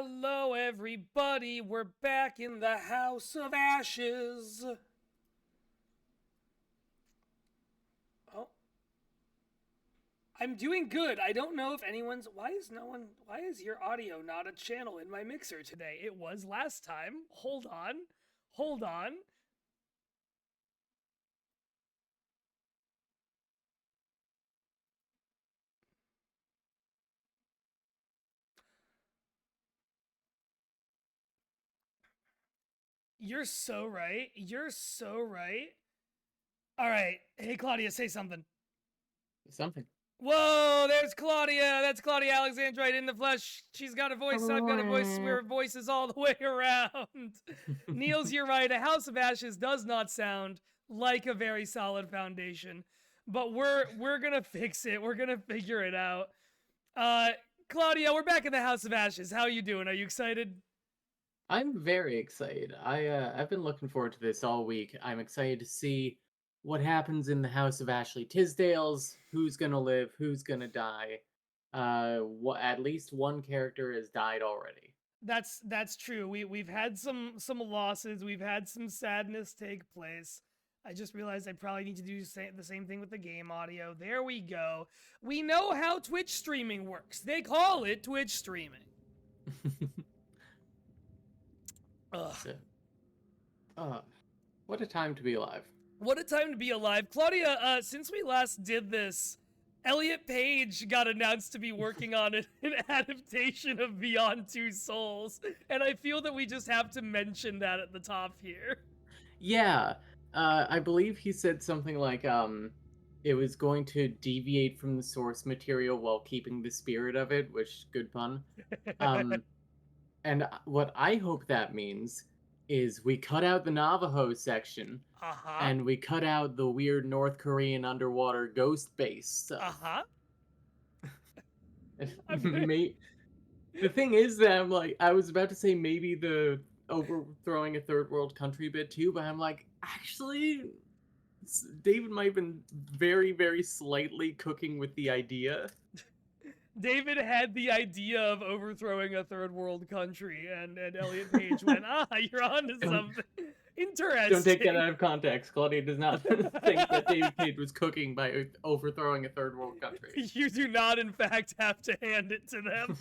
Hello, everybody. We're back in the House of Ashes. Oh, I'm doing good. I don't know if anyone's. Why is your audio not a channel in my mixer today? It was last time. Hold on. Hold on. You're so right. You're so right. All right. Hey, Claudia, say something. Something. Whoa, there's Claudia. That's Claudia Alexandrite in the flesh. She's got a voice. I've got a voice. We're voices all the way around. Niels, you're right. A House of Ashes does not sound like a very solid foundation, but we're gonna fix it. We're gonna figure it out. Uh, Claudia, we're back in the House of Ashes. How are you doing? Are you excited? I'm very excited. I've been looking forward to this all week. I'm excited to see what happens in the House of Ashley Tisdales. Who's gonna live? Who's gonna die? At least one character has died already. That's true. We've had some losses. We've had some sadness take place. I just realized I probably need to do the same thing with the game audio. There we go. We know how Twitch streaming works. They call it Twitch streaming. Ugh. So, what a time to be alive. What a time to be alive. Claudia, since we last did this, Elliot Page got announced to be working on an adaptation of Beyond Two Souls, and I feel that we just have to mention that at the top here. Yeah, I believe he said something like, it was going to deviate from the source material while keeping the spirit of it, which, good pun. And what I hope that means is we cut out the Navajo section, and we cut out the weird North Korean underwater ghost base stuff. The thing is that I was about to say maybe the overthrowing a third world country bit too, but I'm like, actually, David might have been very, very slightly cooking with the idea. David had the idea of overthrowing a third world country, and Elliot Page went, you're onto something. Interesting. Don't take that out of context. Claudia does not think that David Page was cooking by overthrowing a third world country. You do not, in fact, have to hand it to them.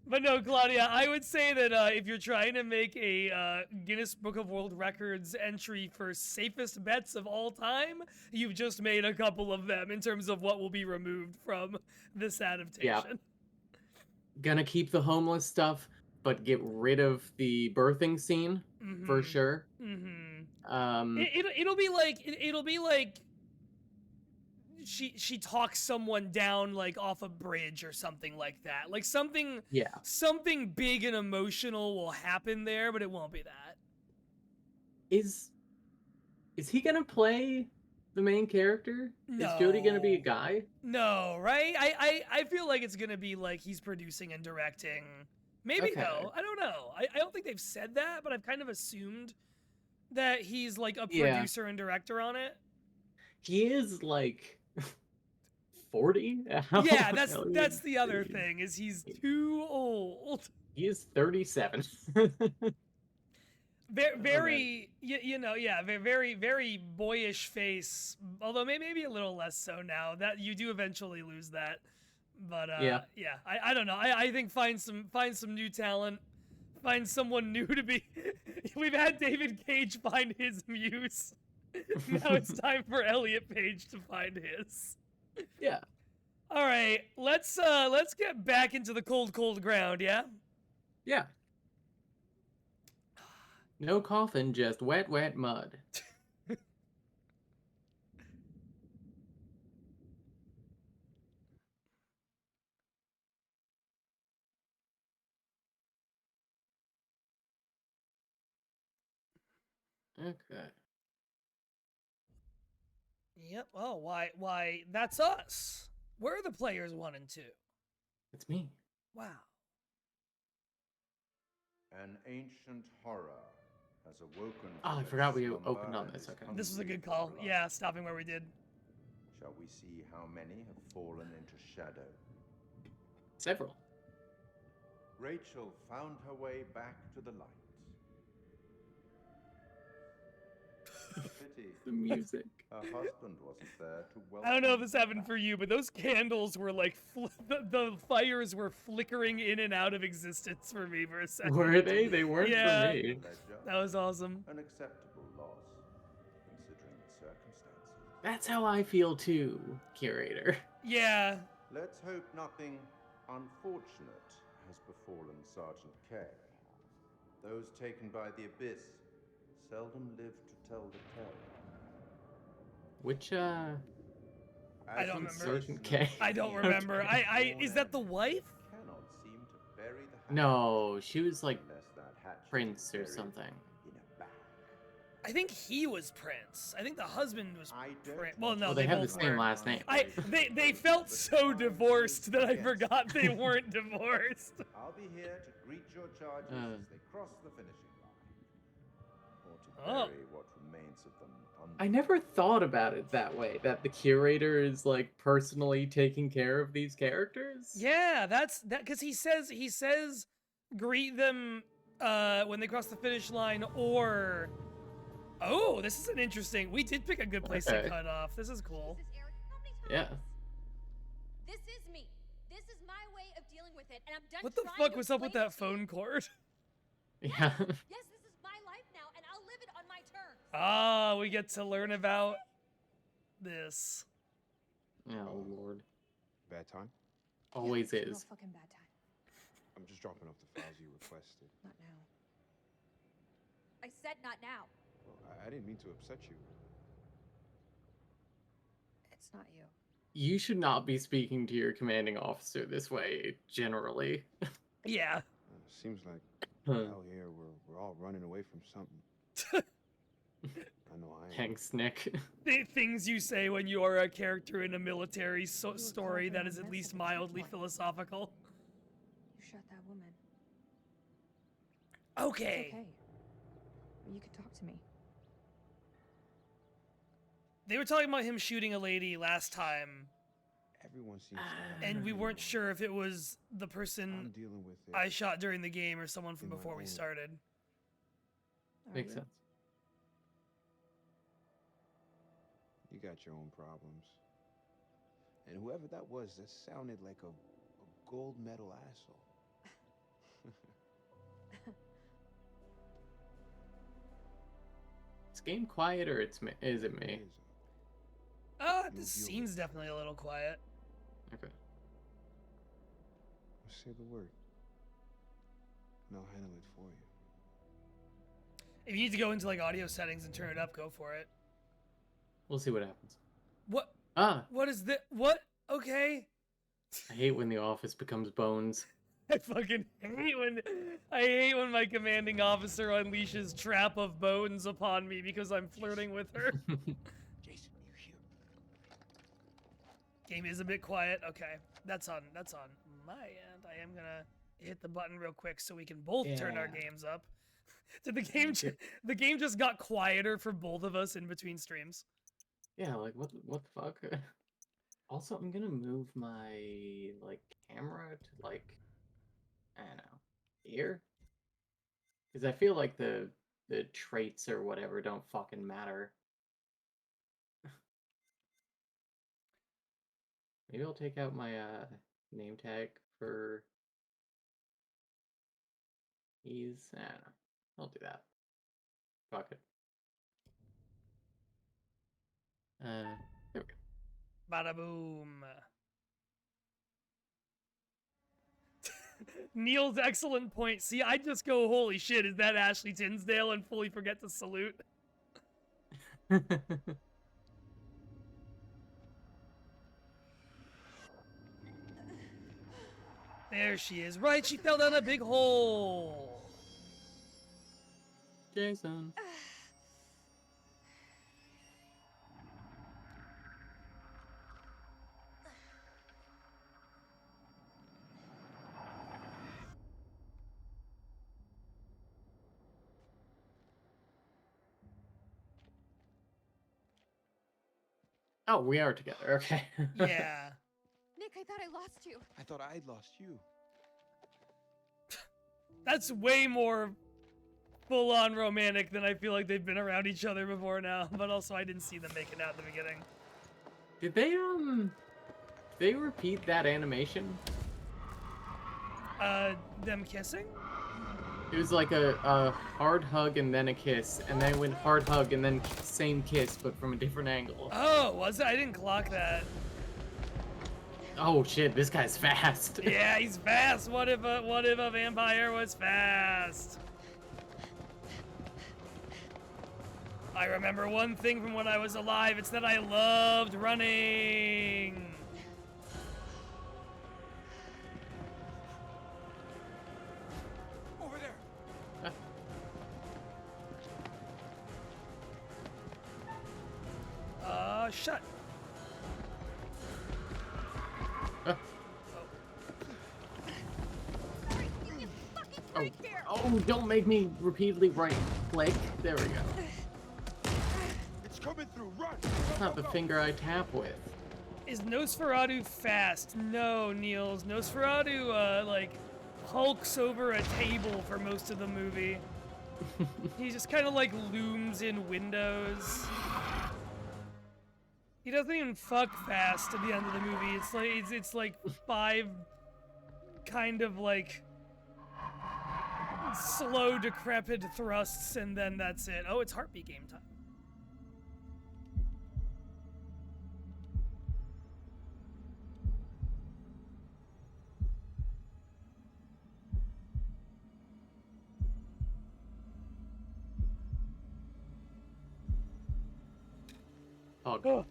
But no, Claudia, I would say that if you're trying to make a Guinness Book of World Records entry for safest bets of all time, you've just made a couple of them in terms of what will be removed from this adaptation. Yeah. Gonna keep the homeless stuff, but get rid of the birthing scene for sure. It'll be like she talks someone down like off a bridge or something like that. Like something big and emotional will happen there, but it won't be that. Is he gonna play the main character? No. Is Jody gonna be a guy? No, right? I feel like it's gonna be like he's producing and directing. Maybe no. I don't know. I don't think they've said that, but I've kind of assumed that he's like a producer and director on it. He is like 40? Yeah, that's the other thing, is he's too old. He is 37. Very, very, very boyish face. Although maybe a little less so now. That you do eventually lose that. But I don't know. I think find some new talent. Find someone new to be. We've had David Cage find his muse. Now it's time for Elliot Page to find his. Yeah. All right, let's get back into the cold ground, yeah? Yeah. No coffin, just wet mud. Okay. Yep. Oh, why? That's us. We're the players 1 and 2. It's me. Wow. An ancient horror has awoken. Oh, I forgot we opened on this. Okay. This was a good call. Yeah, stopping where we did. Shall we see how many have fallen into shadow? Several. Rachel found her way back to the light. Pity The music. her husband wasn't there to welcome I don't know if this her happened back. for you, but those candles were like the fires were flickering in and out of existence for me for a second. Were they? They weren't Yeah. for me. Ledger, That was awesome. an acceptable loss, considering the circumstances. That's how I feel too, curator. Yeah. Let's hope nothing unfortunate has befallen Sergeant K. Those taken by the Abyss seldom live to tell the tale. Which, I As don't in remember. Sergeant K? I don't Okay. remember. Is that the wife? Cannot seem to bury the hatchet No, she was like unless that hatchet Prince is or buried something. in a bag. I think he was Prince. I think the husband was I don't Prince. Well, no, Well, they they have the both same were. last name. They felt so divorced that I forgot they weren't divorced. I'll be here to greet your charges as they cross the finishing line, or to Oh. bury what remains of them. I never thought about it that way, that the curator is like personally taking care of these characters. Yeah, that's that because he says greet them when they cross the finish line, or oh, this is an interesting. We did pick a good place to Okay. cut off. This is cool. Jesus, Eric, how many Yeah. times? This is me. This is my way of dealing with it, and I'm done. What the trying fuck to was up with explain that it to you. phone cord? Yeah. Yes, this is my life now, and I'll live it on my terms. Ah, we get to learn about this. Oh lord. Bad time? Always Yeah, it's a is. real fucking bad time. I'm just dropping off the files you requested. Not now. I said not now. Well, I didn't mean to upset you. It's not you. You should not be speaking to your commanding officer this way, generally. Yeah. Seems like Huh. out here we're all running away from something. I know I am. Thanks, Nick. The things you say when you are a character in a military were story called that an is at least invincible mildly point. philosophical. You shot that woman. Okay. It's okay. You could talk to me. They were talking about him shooting a lady last time, Everyone seems to and we weren't everyone. sure if it was the I'm person dealing with it. I shot during the game or someone from in my before we own- started. Are Makes you? sense. You got your own problems. And whoever that was, that sounded like a gold medal asshole. Is game quiet or is it me? It is. Ah, You'll this deal scene's with it. definitely a little quiet. Okay. Say the word. And I'll handle it for you. If you need to go into like audio settings and turn it up, go for it. We'll see what happens. What? Ah, What is that? What? Okay. I hate when the office becomes bones. I fucking hate when my commanding officer unleashes trap of bones upon me because I'm flirting with her. Jason, you here? Game is a bit quiet. Okay, that's on my end. I am gonna hit the button real quick so we can both turn our Yeah. games up. Did the game just got quieter for both of us in between streams? Yeah, like what the fuck? Also, I'm gonna move my like camera to like I don't know here, because I feel like the traits or whatever don't fucking matter. Maybe I'll take out my name tag for ease. I don't know. I'll do that. Fuck it. There we go. Bada boom. Neil's excellent point. See, I just go, holy shit, is that Ashley Tinsdale, and fully forget to salute. There she is. Right, she fell down a big hole. Jason. Oh, we are together. Okay. Yeah. Nick, I thought I lost you. I thought I'd lost you. That's way more full-on romantic than I feel like they've been around each other before now. But also, I didn't see them making out at the beginning. Did they repeat that animation? Them kissing? It was like a hard hug and then a kiss, and then it went hard hug and then same kiss, but from a different angle. Oh, was it? I didn't clock that. Oh shit, this guy's fast. Yeah, he's fast. What if a vampire was fast? I remember one thing from when I was alive. It's that I loved running. Over there. Shut. Oh, don't make me repeatedly right click. There we go. It's coming through. Run. That's not the finger I tap with. Is Nosferatu fast? No, Niels. Nosferatu, like, hulks over a table for most of the movie. He just kind of, like, looms in windows. He doesn't even fuck fast at the end of the movie. It's like 5 kind of, like, slow, decrepit thrusts, and then that's it. Oh, it's heartbeat game time. Oh.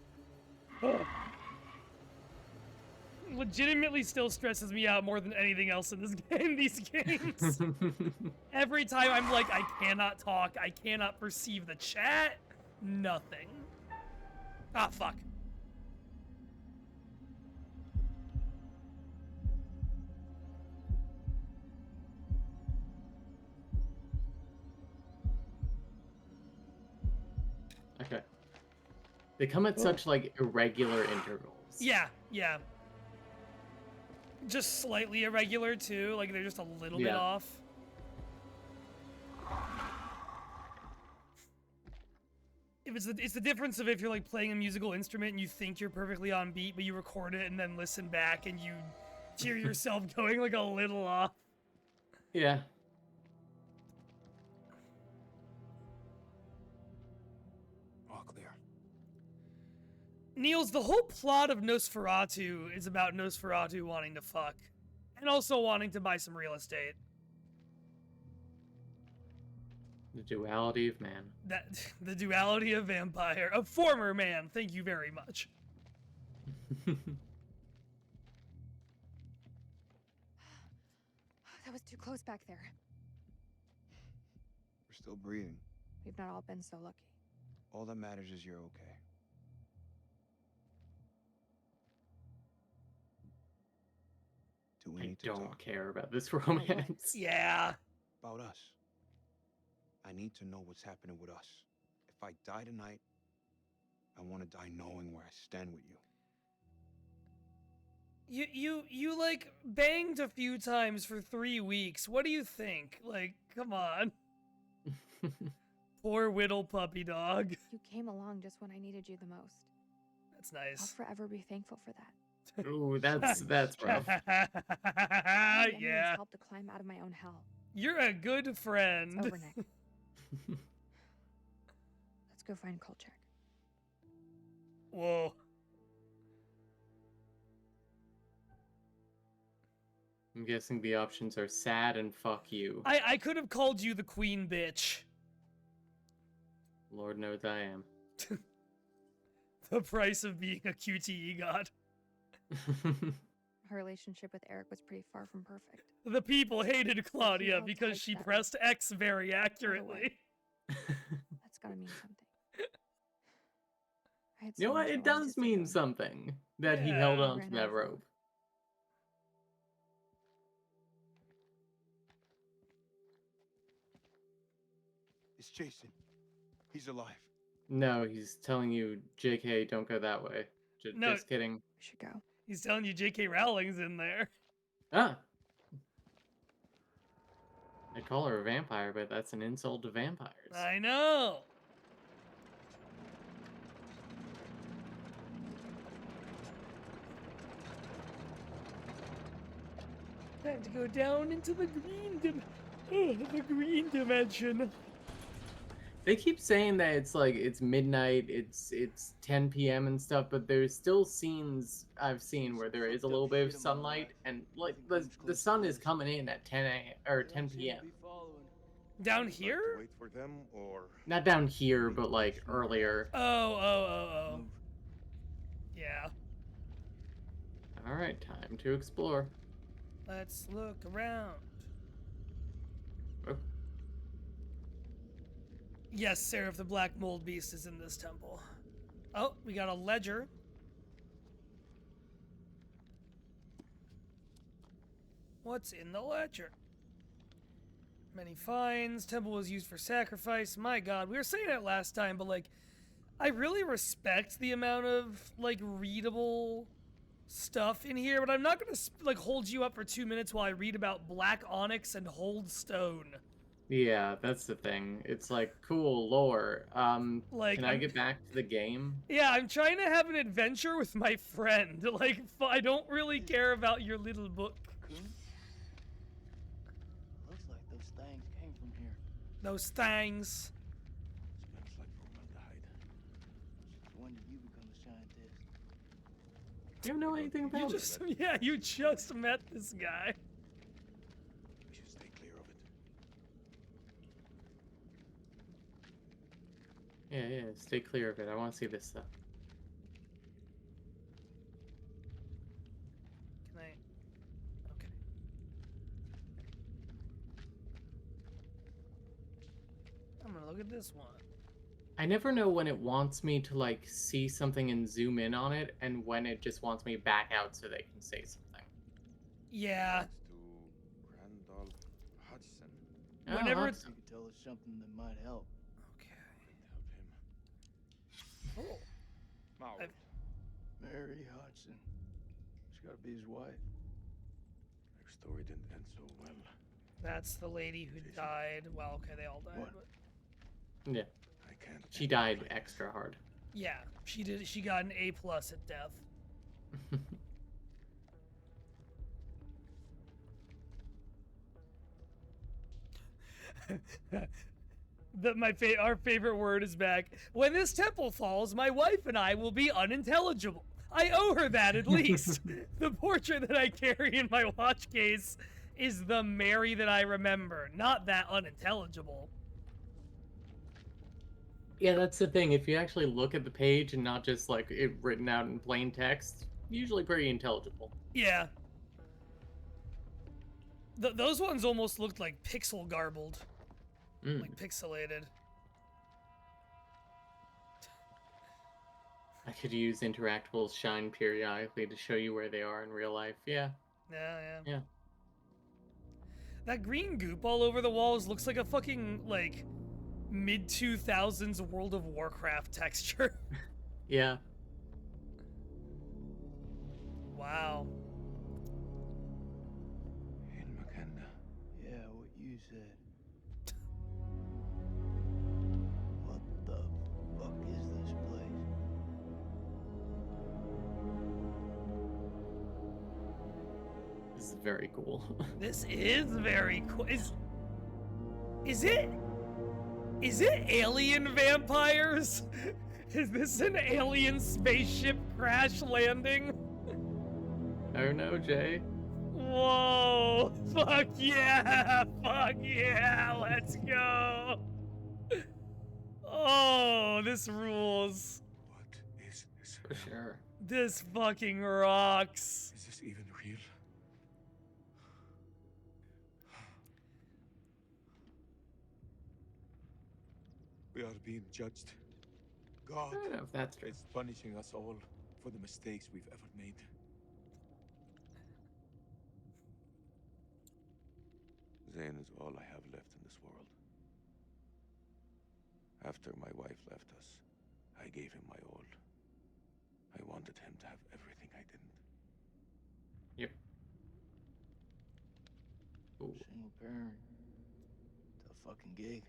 Legitimately still stresses me out more than anything else in this game, these games. Every time I'm like, I cannot talk, I cannot perceive the chat, nothing. Ah, fuck. Okay. They come at such, like, irregular intervals. Yeah, yeah. Just slightly irregular, too. Like, they're just a little bit off. It's the difference of if you're, like, playing a musical instrument and you think you're perfectly on beat, but you record it and then listen back and you hear yourself going, like, a little off. Yeah. Niels, the whole plot of Nosferatu is about Nosferatu wanting to fuck. And also wanting to buy some real estate. The duality of man. The duality of vampire. Of former man, thank you very much. That was too close back there. We're still breathing. We've not all been so lucky. All that matters is you're okay. Do we I need to don't talk care about this romance. Yeah. about us? I need to know what's happening with us. If I die tonight, I want to die knowing where I stand with you. You like banged a few times for 3 weeks. What do you think? Like, come on. Poor whittle puppy dog. You came along just when I needed you the most. That's nice. I'll forever be thankful for that. Ooh, that's rough. Yeah. Helped to climb out of my own hell. You're a good friend. It's over, Nick. Let's go find Kolchak. Whoa. I'm guessing the options are sad and fuck you. I could have called you the queen bitch. Lord knows I am. The price of being a QTE god. Her relationship with Eric was pretty far from perfect. The people hated Claudia held because tight she that pressed X very accurately. That's gotta mean something. I had You know so what? much I It wanted does to say mean to him. something that he Yeah. held on Ran to out that of rope. rope. It's Jason. He's alive. No, he's telling you, JK, don't go that way. No. Just kidding. We should go. He's telling you J.K. Rowling's in there. Ah. I call her a vampire, but that's an insult to vampires. I know. Time to go down into the green dimension. They keep saying that it's like it's midnight, it's 10 p.m. and stuff, but there's still scenes I've seen where there is a little bit of sunlight, and like the sun is coming in at 10 a.m. or 10 p.m. Down here? Wait for them, or Not down here, but like earlier. Oh. Yeah. All right, time to explore. Let's look around. Oh. Yes, Seraph the Black Mold Beast is in this temple. Oh, we got a ledger. What's in the ledger? Many finds. Temple was used for sacrifice. My god, we were saying it last time, but like, I really respect the amount of like readable stuff in here, but I'm not gonna like hold you up for 2 minutes while I read about black onyx and hold stone. Yeah, that's the thing. It's like cool lore. Like, can I get back to the game? Yeah, I'm trying to have an adventure with my friend. Like, I don't really care about your little book. Looks like those things came from here. Those things. smells like formaldehyde. When did you become a scientist? You don't know anything about it. You just met this guy. We should stay clear of it. Yeah, stay clear of it. I want to see this stuff. Can I? Okay. I'm gonna look at this one. I never know when it wants me to like see something and zoom in on it, and when it just wants me back out so they can say something. Yeah. Thanks to Randolph Hudson. Whenever it's... You could tell us something that might help. Okay. Help him. Oh. Maud. Mary Hudson. She's got to be his wife. Her story didn't end so well. That's the lady who died. Well, okay, they all died. What? But Yeah, I can't. she died extra hard. yeah, she did. She got an A+ at death. Our favorite word is back. When this temple falls, my wife and I will be unintelligible. I owe her that at least. The portrait that I carry in my watch case is the Mary that I remember, not that unintelligible. Yeah, that's the thing. If you actually look at the page and not just like it written out in plain text, usually pretty intelligible. Yeah. Those ones almost looked like pixel garbled. Like pixelated. I could use interactables shine periodically to show you where they are in real life. Yeah. Yeah. That green goop all over the walls looks like a fucking, like, mid-2000s World of Warcraft texture. Yeah. Wow. In Maganda. Yeah, what you said. What the fuck is this place? This is very cool. This is very cool. Is it alien vampires? Is this an alien spaceship crash landing? Oh no, Jay. Whoa! Fuck yeah! Fuck yeah! Let's go! Oh, this rules. What is this? For sure. This fucking rocks. Is this even real? We are being judged. God I don't know if that's true. is punishing us all for the mistakes we've ever made. Zane is all I have left in this world. After my wife left us, I gave him my all. I wanted him to have everything I didn't. Yep. Ooh. Single parent. fucking gig.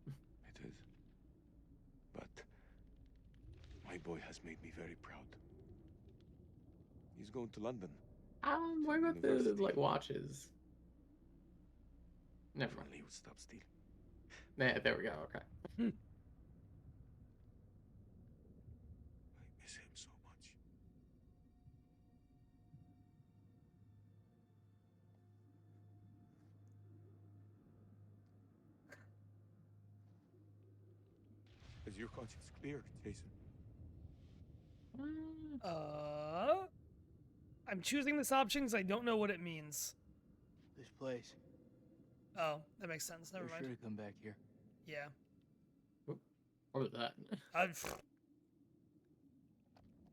It is. But my boy has made me very proud. He's going to London. What about the University. like watches? Never If mind. only he would stop stealing. Nah, there we go. Okay. I miss him so much. Is your conscience clear, Jason? I'm choosing this option because I don't know what it means. This place. Oh, that makes sense. Never We're mind. sure to come back here. Yeah. What was that?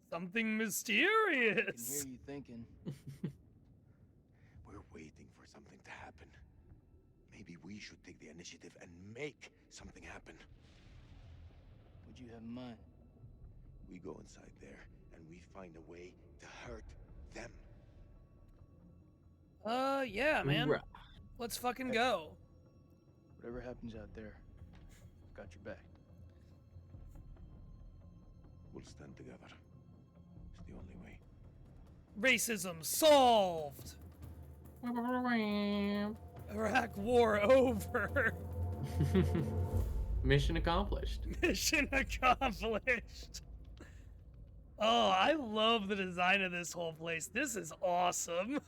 Something I can mysterious. hear you thinking. We're waiting for something to happen. Maybe we should take the initiative and make something happen. What'd you have in mind? We go inside there and we find a way to hurt them. Yeah, man. Hoorah. Let's fucking go. Whatever happens out there, I've got your back. We'll stand together. It's the only way. Racism solved. Iraq war over. Mission accomplished. Mission accomplished. Oh, I love the design of this whole place. This is awesome.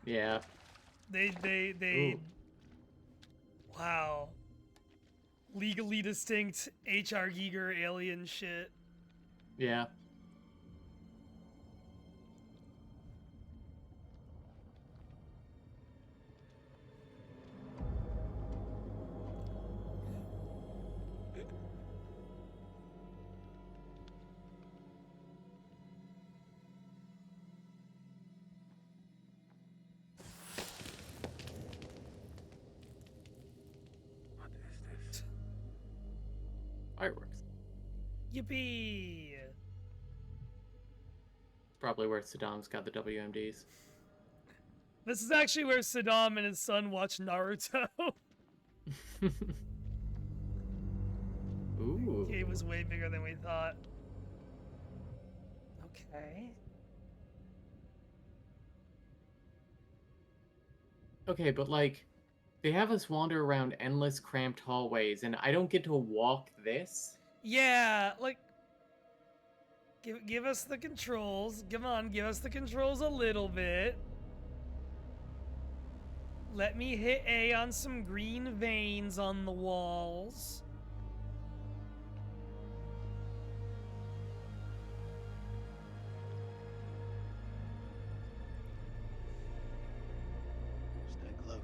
Yeah. They Ooh. Wow. Legally distinct H.R. Giger alien shit. Yeah. What is this? Fireworks. Yippee! Probably where Saddam's got the WMDs. This is actually where Saddam and his son watch Naruto. Ooh. Cave was way bigger than we thought. Okay. Okay, but like, they have us wander around endless cramped hallways, and I don't get to walk this? Yeah, like, give us the controls. Come on, give us the controls a little bit. Let me hit A on some green veins on the walls. Stay close.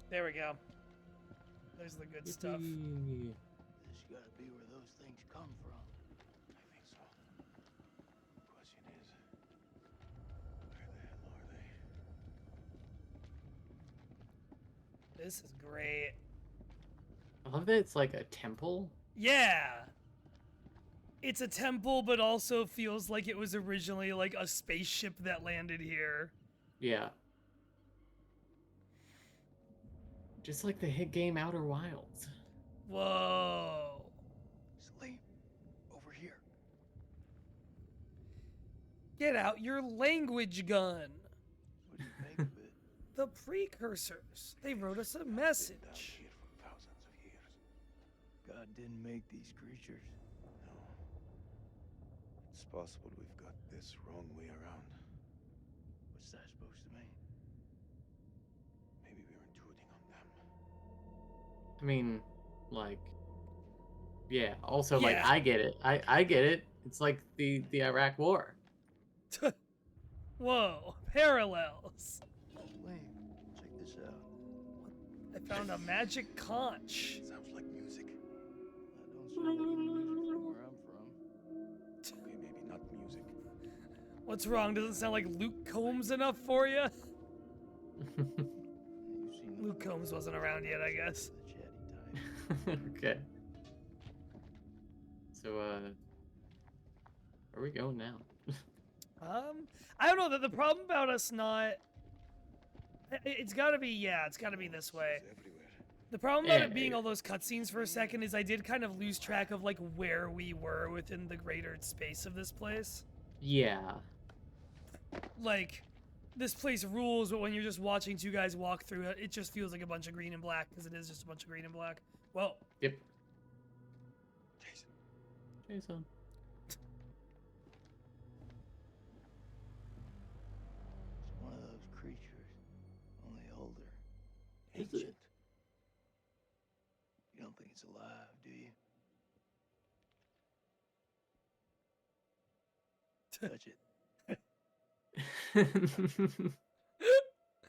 There we go. There's the good stuff. Yippee. This gotta be where those things come from. I think so. Question is, where the hell are they? This is great. I love that it's like a temple. Yeah. It's a temple, but also feels like it was originally like a spaceship that landed here. Yeah. Just like the hit game Outer Wilds. Whoa. Salim, over here. Get out your language gun. What do you make of it? The precursors. They wrote us a Been down message. here for thousands of years. God didn't make these creatures. No. It's possible we've got this wrong way around. What's that supposed to mean? Maybe we're intruding on them. I mean, like, yeah. Also, like, Yeah. I get it. I get it. It's like the Iraq War. Whoa. Parallels. Salim, check this out. I found a magic conch. Sounds like music. That don't sound like any music from where I'm from. Okay, maybe not music. What's wrong? Doesn't sound like Luke Combs enough for you? You've seen the Luke Combs wasn't around yet, I guess. the chatty type. Okay. So, Where are we going now? I don't know. The problem about us not... It's gotta be, it's gotta be this way. The problem about it being all those cutscenes for a second is I did kind of lose track of, like, where we were within the greater space of this place. Yeah. Like, this place rules, but when you're just watching two guys walk through it, it just feels like a bunch of green and black, because it is just a bunch of green and black. Well. Yep. Jason. Jason. It's one of those creatures, only older. Is it? Ancient. You don't think it's alive, do you? Touch it,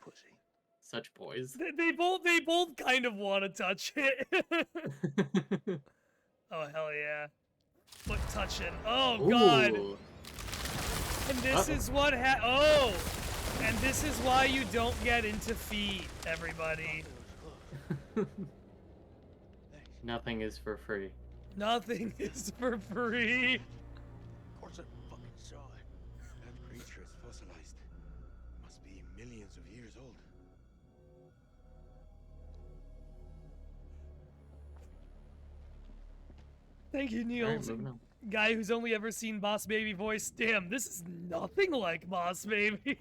pussy. Such boys. They both kind of want to touch it. Oh, hell yeah. Foot touching. Oh, God. Ooh. And this is what and this is why you don't get into feet, everybody. Nothing is for free. Nothing is for free. Of course I fucking saw it. That creature is fossilized. Must be millions of years old. Thank you, All Neil. right, moving on. Guy who's only ever seen Boss Baby voice. Damn, this is nothing like Boss Baby.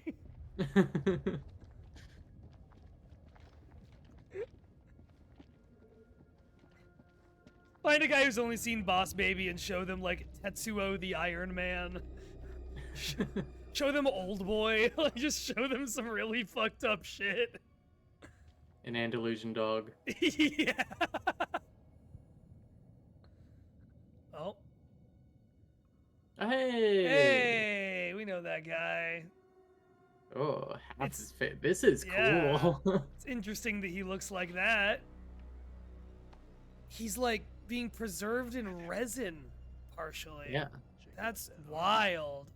Find a guy who's only seen Boss Baby and show them, like, Tetsuo the Iron Man. Show them Old Boy. Like, just show them some really fucked up shit. An Andalusian dog. Yeah. Oh. Hey! Hey, we know that guy. Oh, half It's- his fit. This is yeah. cool. It's interesting that he looks like that. He's like being preserved in resin, partially. Yeah. Check That's that out. wild.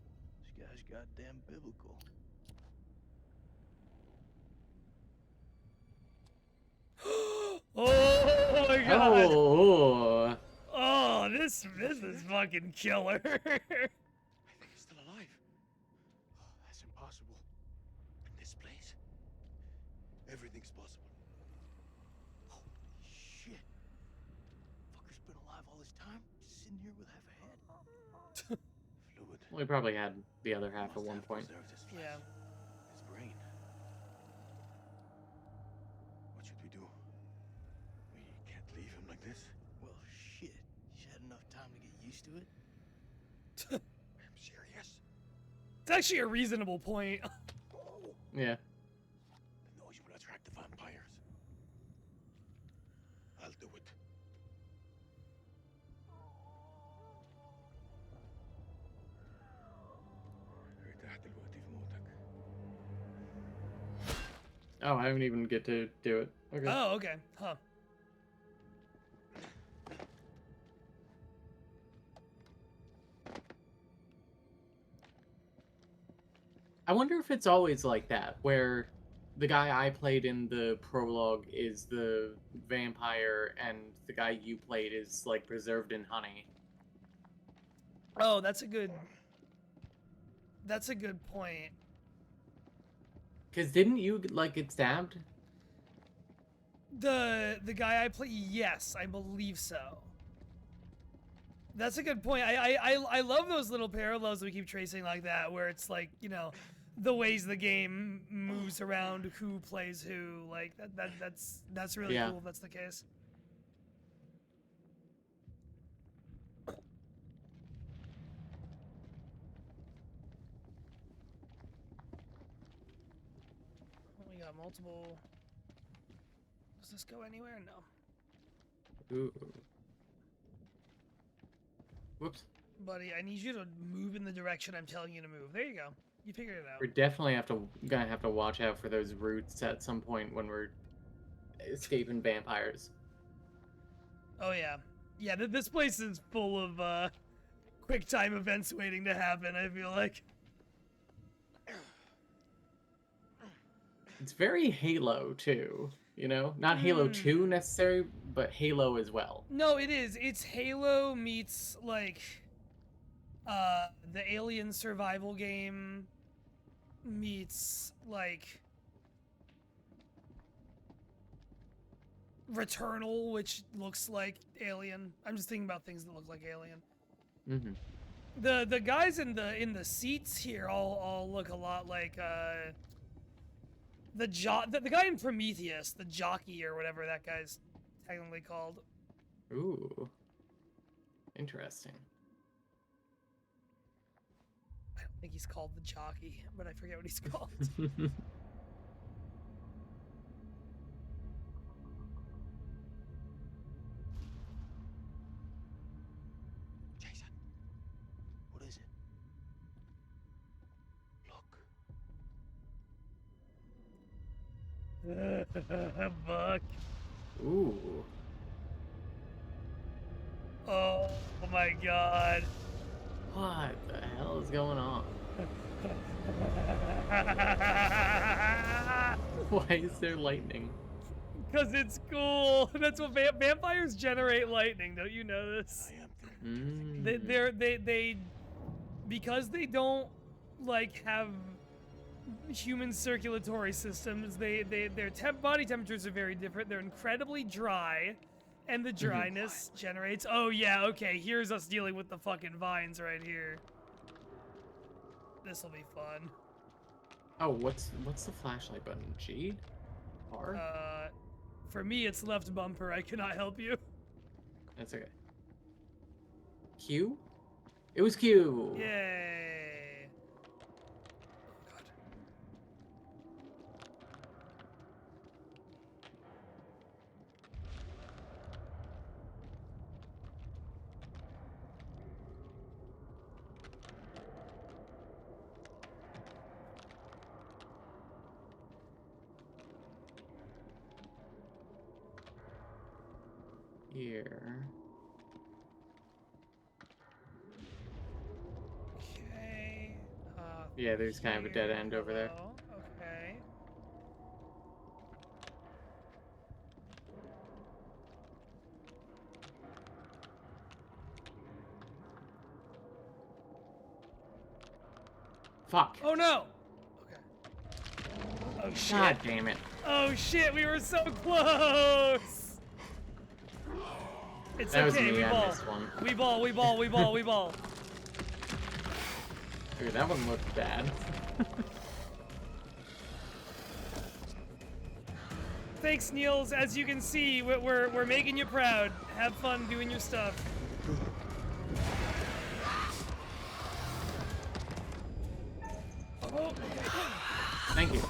This guy's goddamn biblical. Oh my god! Oh. Oh, this is fucking killer. I think he's still alive. Oh, that's impossible. In this place, everything's possible. Holy shit. Fucker's been alive all this time? Just sitting here with half a head? Fluid. We probably had the other half at Must one have point. preserved his flesh. Yeah. His brain. What should we do? We can't leave him like this. Well, shit. You had enough time to get used to it? I'm serious. It's actually a reasonable point. Yeah. The noise will attract the vampires. I'll do it. ارتحت دلوقتي في موتك. Oh, I didn't even get to do it. Okay. Oh, okay. Huh. I wonder if it's always like that, where the guy I played in the prologue is the vampire, and the guy you played is like preserved in honey. Oh, that's a good point. Cause didn't you like get stabbed? The guy I play, yes, I believe so. That's a good point. I love those little parallels we keep tracing like that, where it's like, you know, the ways the game moves around who plays who. Like that's really Yeah. cool if that's the case. We got multiple. Does this go anywhere? No. Ooh. Whoops. Buddy, I need you to move in the direction I'm telling you to move. There you go. You figured it out. We're definitely gonna have to watch out for those roots at some point when we're escaping vampires. Oh yeah. Yeah, this place is full of quick time events waiting to happen, I feel like. It's very Halo too, you know? Not Halo 2 necessarily, but Halo as well. No, it is. It's Halo meets like the alien survival game meets like Returnal, which looks like Alien. I'm just thinking about things that look like Alien. Mm-hmm. The guys in the seats here all look a lot like the guy in Prometheus, the jockey or whatever that guy's technically called. Ooh. Interesting. I don't think he's called the jockey, but I forget what he's called. Jason, what is it? Look. Fuck. Ooh. Oh my god. What the hell is going on? Why is there lightning? Because it's cool. That's what vampires generate lightning. Don't you know this? I am They because they don't like have human circulatory systems. Their body temperatures are very different. They're incredibly dry, and the dryness generates. Oh yeah, okay. Here's us dealing with the fucking vines right here. This will be fun. Oh, what's the flashlight button? G? R? For me, it's left bumper. I cannot help you. That's okay. Q? It was Q! Yay! Oh god. Here. Okay. Yeah, there's kind of a dead end over there. Hello. Okay. Fuck! Oh no! Okay. Oh shit. God damn it. Oh shit, we were so close! It's That was okay, me, we I ball. missed one. We ball, we ball, we ball, we ball. Dude, that one looked bad. Thanks, Niels. As you can see, we're making you proud. Have fun doing your stuff. Oh, okay. Thank you.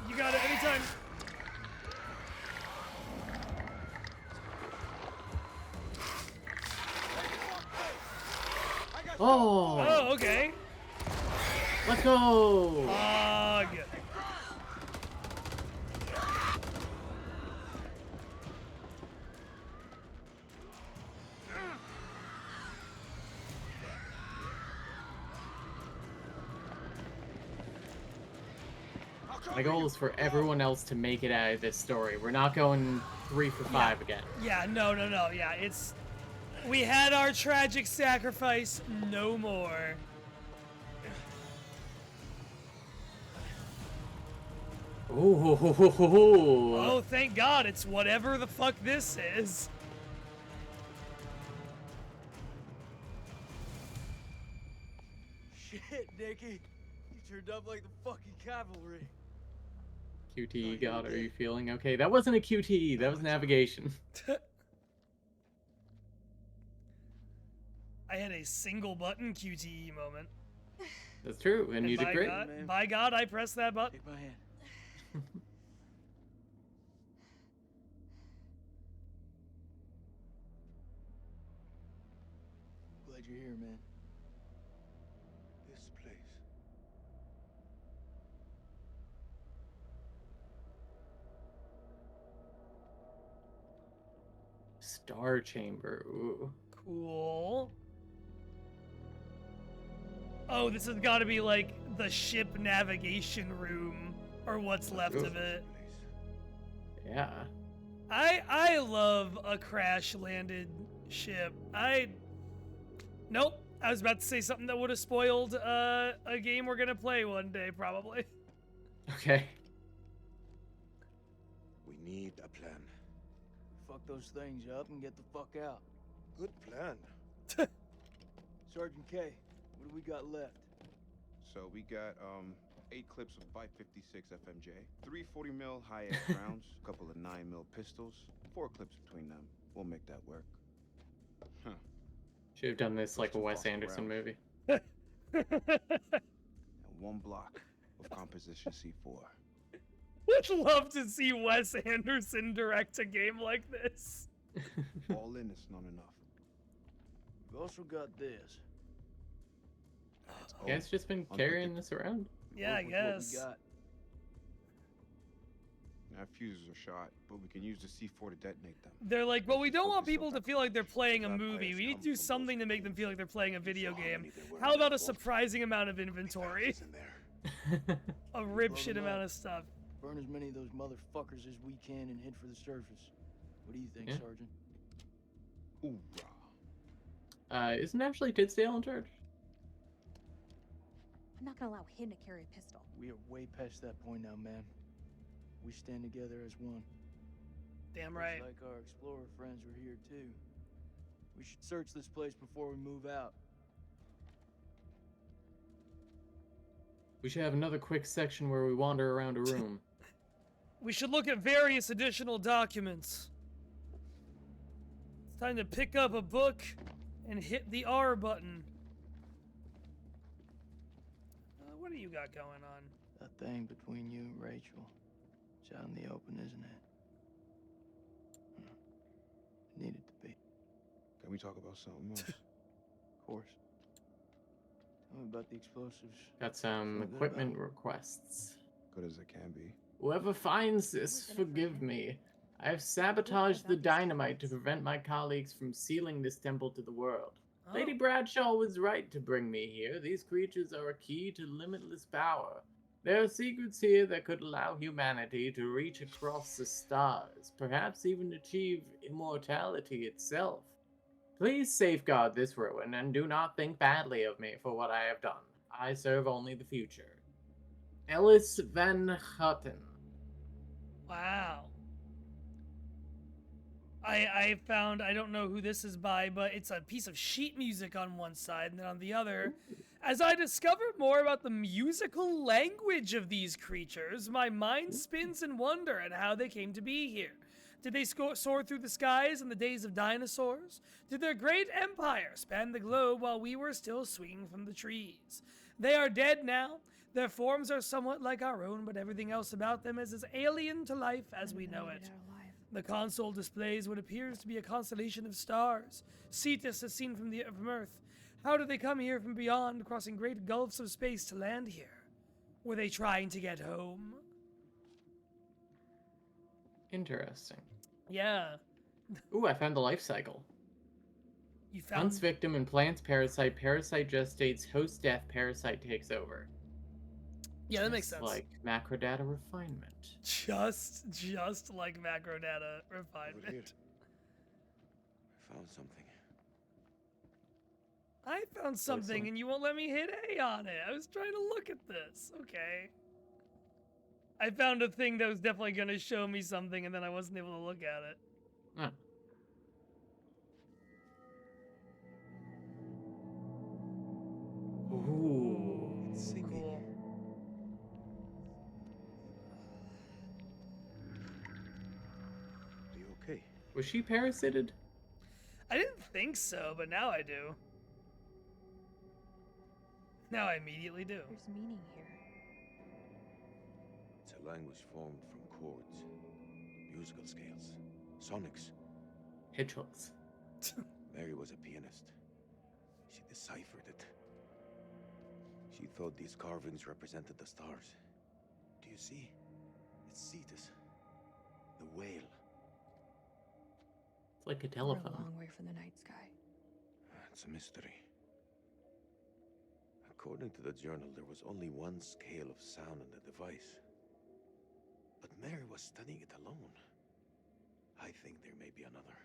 You got it anytime. Oh! Oh, okay. Let's go! Good. My goal is for everyone else to make it out of this story. We're not going 3 for 5 again. Yeah, no. Yeah, it's... We had our tragic sacrifice, no more. Ooh. Oh, thank God, it's whatever the fuck this is. Shit, Nicky. You turned up like the fucking cavalry. QT, God, are you feeling okay? That wasn't a QT, that was navigation. I had a single button QTE moment. That's true, and you did great. By God, I pressed that button. Take my hand. Glad you're here, man. this place. Star Chamber, ooh. Cool. Oh, this has got to be like the ship navigation room, or what's left of it. Yeah. I love a crash landed ship. Nope. I was about to say something that would have spoiled a game we're gonna play one day, probably. Okay. We need a plan. Fuck those things up and get the fuck out. Good plan. Sergeant K, what do we got left? So we got 8 clips of 556 FMJ, 3 40mm high-end rounds, a couple of 9mm pistols, 4 clips between them. We'll make that work. Huh. Should have done this like a Wes Anderson movie. And 1 block of composition C4. Would love to see Wes Anderson direct a game like this. All in is not enough. We've also got this. You guys just been carrying this around? Yeah, I Work with what we guess. got. Our fuses are shot, but we can use the C4 to detonate them. They're like, well, we don't want Focus people on to that. feel like they're playing a Vampires movie. We need to come do from those something to make them caves. feel like they're playing a video saw how game. many there were How in about a that vault. surprising amount of inventory? Vampires in there. A rip Blow shit them amount up. of stuff. Burn as many of those motherfuckers as we can and head for the surface. What do you think, Yeah. Sergeant? Hoorah. Isn't Ashley Tisdale in charge? I'm not gonna allow him to carry a pistol. We are way past that point now, man. We stand together as one. Damn right. Looks like our explorer friends are here too. We should search this place before we move out. We should have another quick section where we wander around a room. We should look at various additional documents. It's time to pick up a book and hit the R button. What do you got going on? That thing between you and Rachel. It's out in the open, isn't it? It needed to be. Can we talk about something else? Of course. Tell me about the explosives. Got some Feel good equipment about it. requests. Good as it can be. Whoever finds this, forgive me. I have sabotaged the dynamite to prevent my colleagues from sealing this temple to the world. Oh. Lady Bradshaw was right to bring me here. These creatures are a key to limitless power. There are secrets here that could allow humanity to reach across the stars, perhaps even achieve immortality itself. Please safeguard this ruin and do not think badly of me for what I have done. I serve only the future. Ellis Van Houten. Wow. I found, I don't know who this is by, but it's a piece of sheet music on one side, and then on the other, as I discover more about the musical language of these creatures, my mind spins in wonder at how they came to be here. Did they soar through the skies in the days of dinosaurs? Did their great empire span the globe while we were still swinging from the trees? They are dead now. Their forms are somewhat like our own, but everything else about them is as alien to life as we know it. The console displays what appears to be a constellation of stars, Cetus as seen from Earth. How did they come here from beyond, crossing great gulfs of space to land here? Were they trying to get home? Interesting. Yeah. Ooh, I found the life cycle. You found... Hunts victim, implants parasite, parasite gestates, host death, parasite takes over. Yeah, that makes Just sense. like macrodata refinement. Just like macro data Over here. refinement. I found something. I found something and you won't let me hit A on it. I was trying to look at this. Okay. I found a thing that was definitely going to show me something and then I wasn't able to look at it. Huh. Ooh. It's singing. Cool. Are you okay? Was she parasited? I didn't think so, but now I do. Now I immediately do. There's meaning here. It's a language formed from chords, musical scales, sonics. Hedgehogs. Mary was a pianist. She deciphered it. She thought these carvings represented the stars. Do you see? It's Cetus, the whale. It's like a We're a telephone. long way from the night sky. It's a mystery. According to the journal, there was only one scale of sound in the device. But Mary was studying it alone. I think there may be another.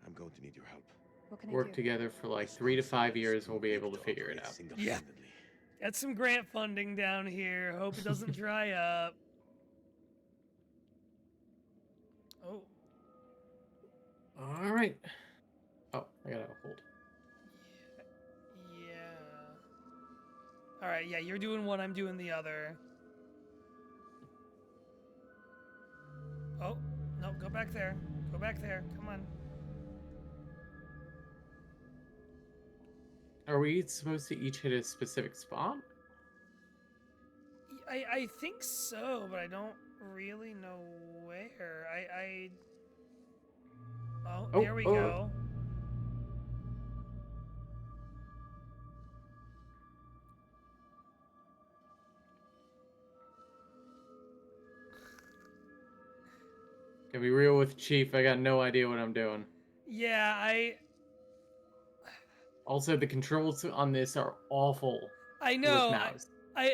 I'm going to need your help. What can I work do? together for like 3 to 5 years, we'll be able to figure it out. Yeah. Get some grant funding down here. Hope it doesn't dry up. Oh. All right. Oh, I gotta hold. Yeah. All right. Yeah, you're doing one. I'm doing the other. Oh no! Go back there. Go back there. Come on. Are we supposed to each hit a specific spot? I think so, but I don't really know where. Oh, Oh, there we oh. go. Can be real with Chief. I got no idea what I'm doing. Yeah, Also, the controls on this are awful. I know. With mouse.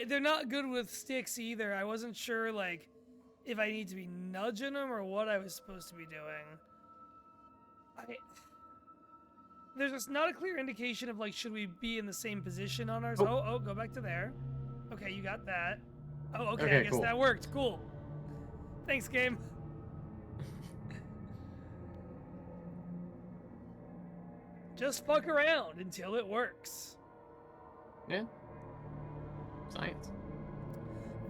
They're not good with sticks either. I wasn't sure like if I need to be nudging them or what I was supposed to be doing. There's just not a clear indication of like should we be in the same position on ours. Oh, go back to there. Okay, you got that. Oh, okay, I guess cool. that worked. Cool. Thanks, game. Just fuck around until it works. Yeah. Science.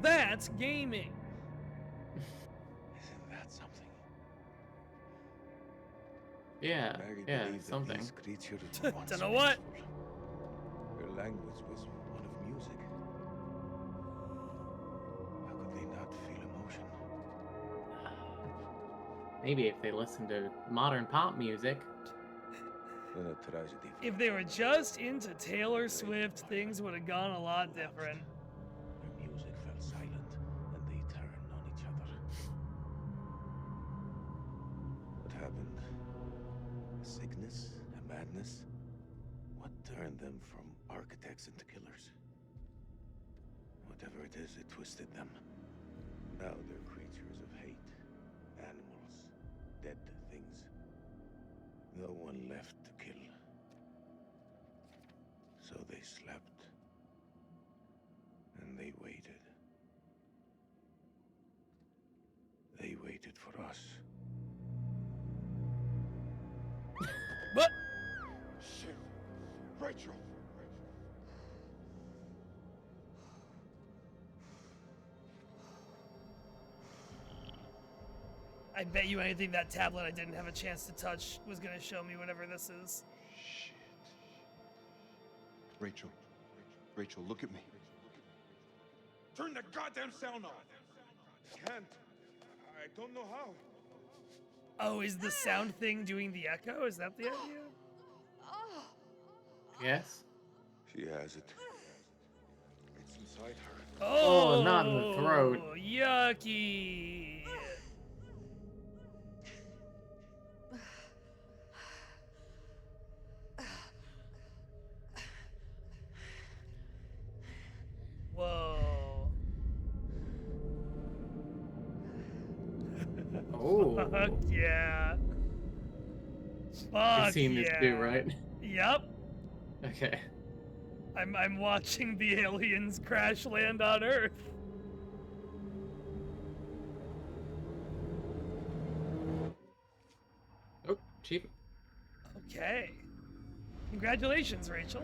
That's gaming. Isn't that something? Yeah, Mary yeah, believed that something. these creatures were once Dunno what. peaceful. Her language was one of music. How could they not feel emotion? Maybe if they listen to modern pop music. Then a tragedy. If they were just into Taylor Swift, things would have gone a lot different. Their music fell silent, and they turned on each other. What happened? A sickness? A madness? What turned them from architects into killers? Whatever it is, it twisted them. Now they're creatures of hate. Animals. Dead things. No one left to kill. So they slept. And they waited. They waited for us. But Shit. Rachel. I bet you anything that tablet I didn't have a chance to touch was gonna show me whatever this is. Shit. Rachel. Rachel, look at me. Turn the goddamn sound off. Can't. I don't know how. Oh, is the sound thing doing the echo? Is that the idea? Yes? She has it. It's inside her. Oh, not in the throat. Yucky. Whoa. Oh. Fuck yeah. Fuck You've seen this too, yeah. right? Yep. Okay. I'm watching the aliens crash land on Earth. Oh, Chief. Okay. Congratulations, Rachel.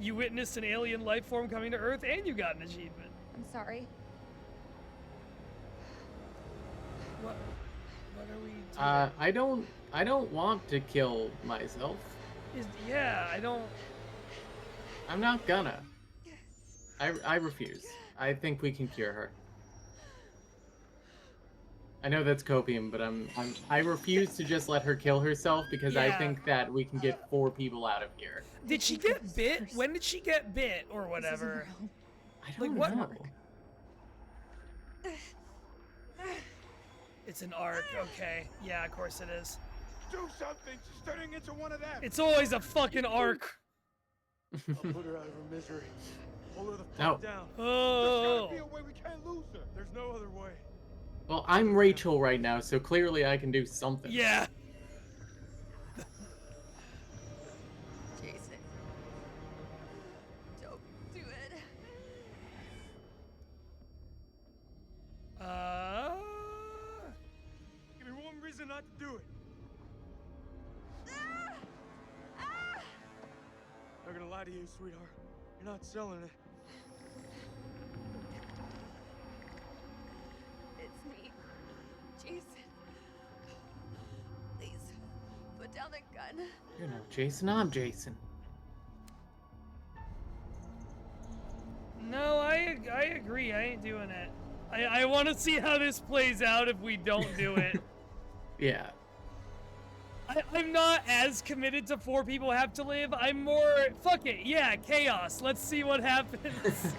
You witnessed an alien life form coming to Earth and you got an achievement. I'm sorry. What are we doing? I don't want to kill myself. Yeah, I don't. I'm not gonna. I refuse. I think we can cure her. I know that's copium, but I refuse to just let her kill herself because I Yeah. think that we can get 4 people out of here. Did she get bit? When did she get bit or whatever? I don't Like, what- know. It's an arc. Okay. Yeah, of course it is. Do something. She's turning into one of them. It's always a fucking arc. I'll put her out of her misery. Hold her the fuck No. down. There's Oh. gotta be a way we can't lose her. There's no other way. Well, I'm Rachel right now, so clearly I can do something. Yeah. got to do it. Not gonna lie to you, sweetheart. You're not selling it. It's me, Jason. Please, put down the gun. You're not Jason, I'm Jason. No, I agree. I ain't doing it. I want to see how this plays out if we don't do it. Yeah. I'm not as committed to 4 people have to live. I'm more, fuck it, yeah, chaos. Let's see what happens.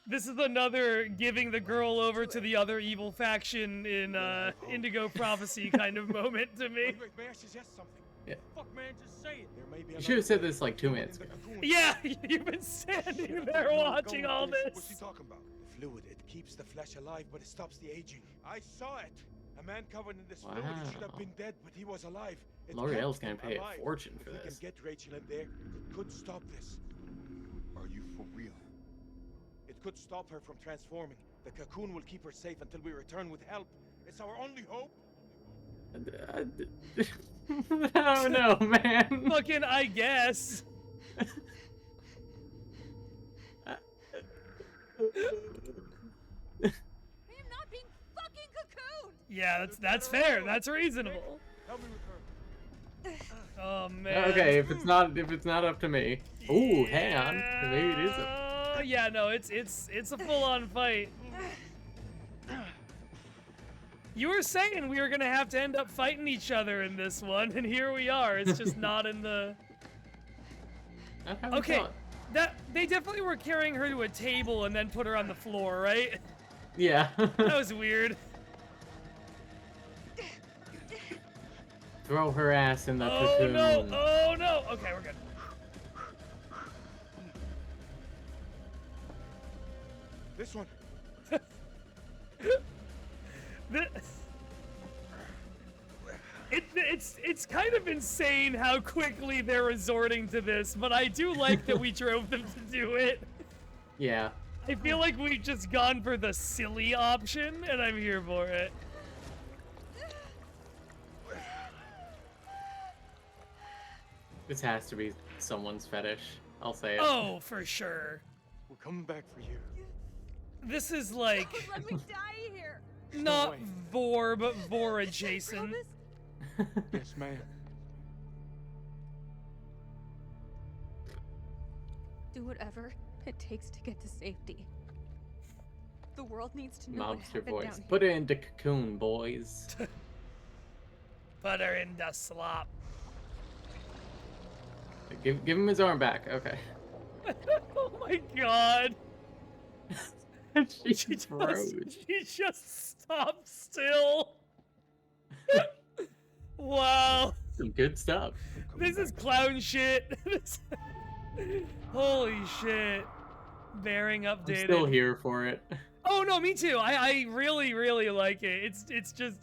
This is another giving the girl over to the other evil faction in Indigo Prophecy kind of moment to me. Wait, may I suggest something? Yeah. Fuck, man, just say it. There may be You should have said this like 2 minutes ago. ago. Yeah, you've been standing there watching all What's he this. talking about? The fluid, it keeps the flesh alive, but it stops the aging. I saw it. A man covered in this fluid, he should have been dead, but he was alive. It L'Oreal's kept gonna him pay alive. a fortune for If we this. can get Rachel in there, it could stop this. Are you for real? It could stop her from transforming. The cocoon will keep her safe until we return with help. It's our only hope. I don't know, man. Fucking, I guess. I am not being fucking cocooned! Yeah, that's fair. That's reasonable. Help me with her. Oh man. Okay, if it's not up to me. Ooh, hang on. Maybe it is up. Yeah, no, it's a full-on fight. You were saying we were gonna have to end up fighting each other in this one, and here we are. It's just not in the. Okay, that they definitely were carrying her to a table and then put her on the floor, right? Yeah. That was weird. Throw her ass in the Oh cocoon. no! Oh no! Okay, we're good. This one. It's kind of insane how quickly they're resorting to this, but I do like that we drove them to do it. Yeah. I feel like we've just gone for the silly option, and I'm here for it. This has to be someone's fetish. I'll say it. Oh, for sure. We're coming back for you. This is like Let me die here! not way. Vor, but Vor adjacent. Promise? Yes, ma'am. Do whatever it takes to get to safety. The world needs to know what Mobster happened voice. down here. Put it into cocoon, boys. Put her in the slop. Give him his arm back. Okay. Oh my god. She froze. She just stopped still. Wow. Some good stuff. This is clown shit. Holy shit. Bearing updated. I'm still here for it. Oh no, me too. I really, really like it. It's just,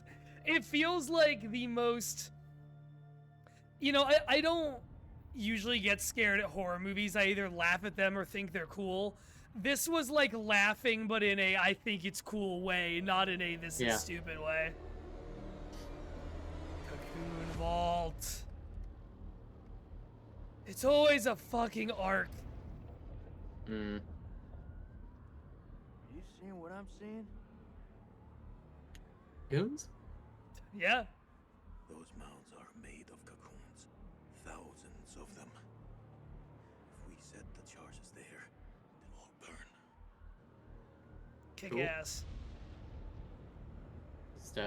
it feels like the most, you know, I don't usually get scared at horror movies. I either laugh at them or think they're cool. This was like laughing, but in a I think it's cool way, not in a this is stupid way. Cocoon Vault. It's always a fucking arc. Mm. Are you seeing what I'm seeing? Goons? Yeah. Those mounds are made of cocoons. Thousands of them. If we set the charges there, they'll all burn. Kick Cool. ass. Just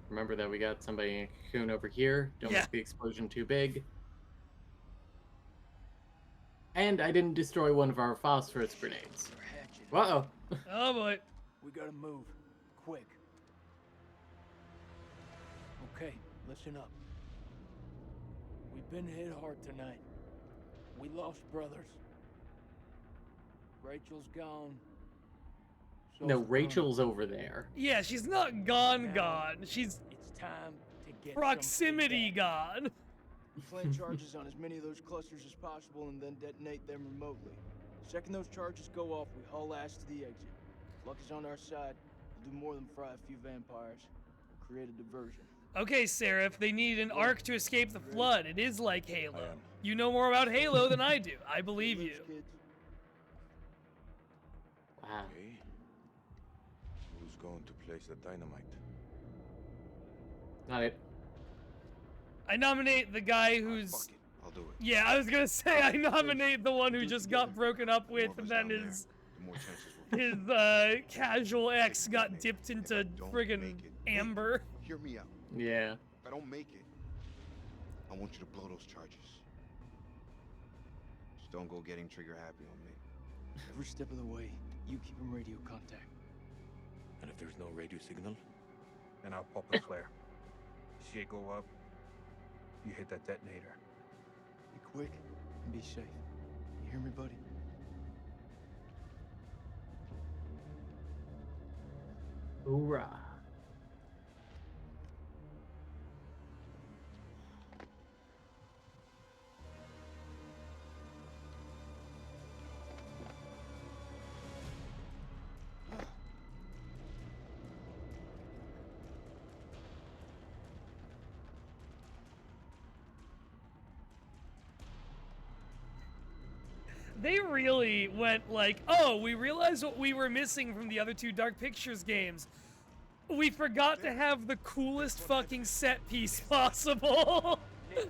remember that we got somebody in a cocoon over here. Don't Yeah. make the explosion too big. And I didn't destroy one of our phosphorus grenades. We're hatching. Uh-oh. Oh boy. We gotta move. Quick. Okay, listen up. We've been hit hard tonight. We lost brothers. Rachel's gone. No, So's gone. Rachel's over there. Yeah, she's not gone. She's It's time to get proximity gone. Plant charges on as many of those clusters as possible and then detonate them remotely. The second those charges go off, we haul ass to the exit. Luck is on our side. We'll do more than fry a few vampires. Create a diversion. Okay, Seraph, they need an arc to escape the flood. It is like Halo. I am. You know more about Halo than I do. I believe you. Kids. Wow. Okay. Who's going to place the dynamite? Not it. I nominate the guy who's... Fuck it. I'll do it. Yeah, I was gonna say I nominate the one who just got broken up with, and then his casual ex got dipped into friggin' amber. Hear me out. Yeah. If I don't make it, I want you to blow those charges. Just don't go getting trigger happy on me. Every step of the way, you keep in radio contact. And if there's no radio signal? And I'll pop a flare. See it go up, you hit that detonator. Be quick and be safe. You hear me, buddy? Hoorah. They really went like, oh, we realized what we were missing from the other two Dark Pictures games. We forgot to have the coolest fucking set piece possible.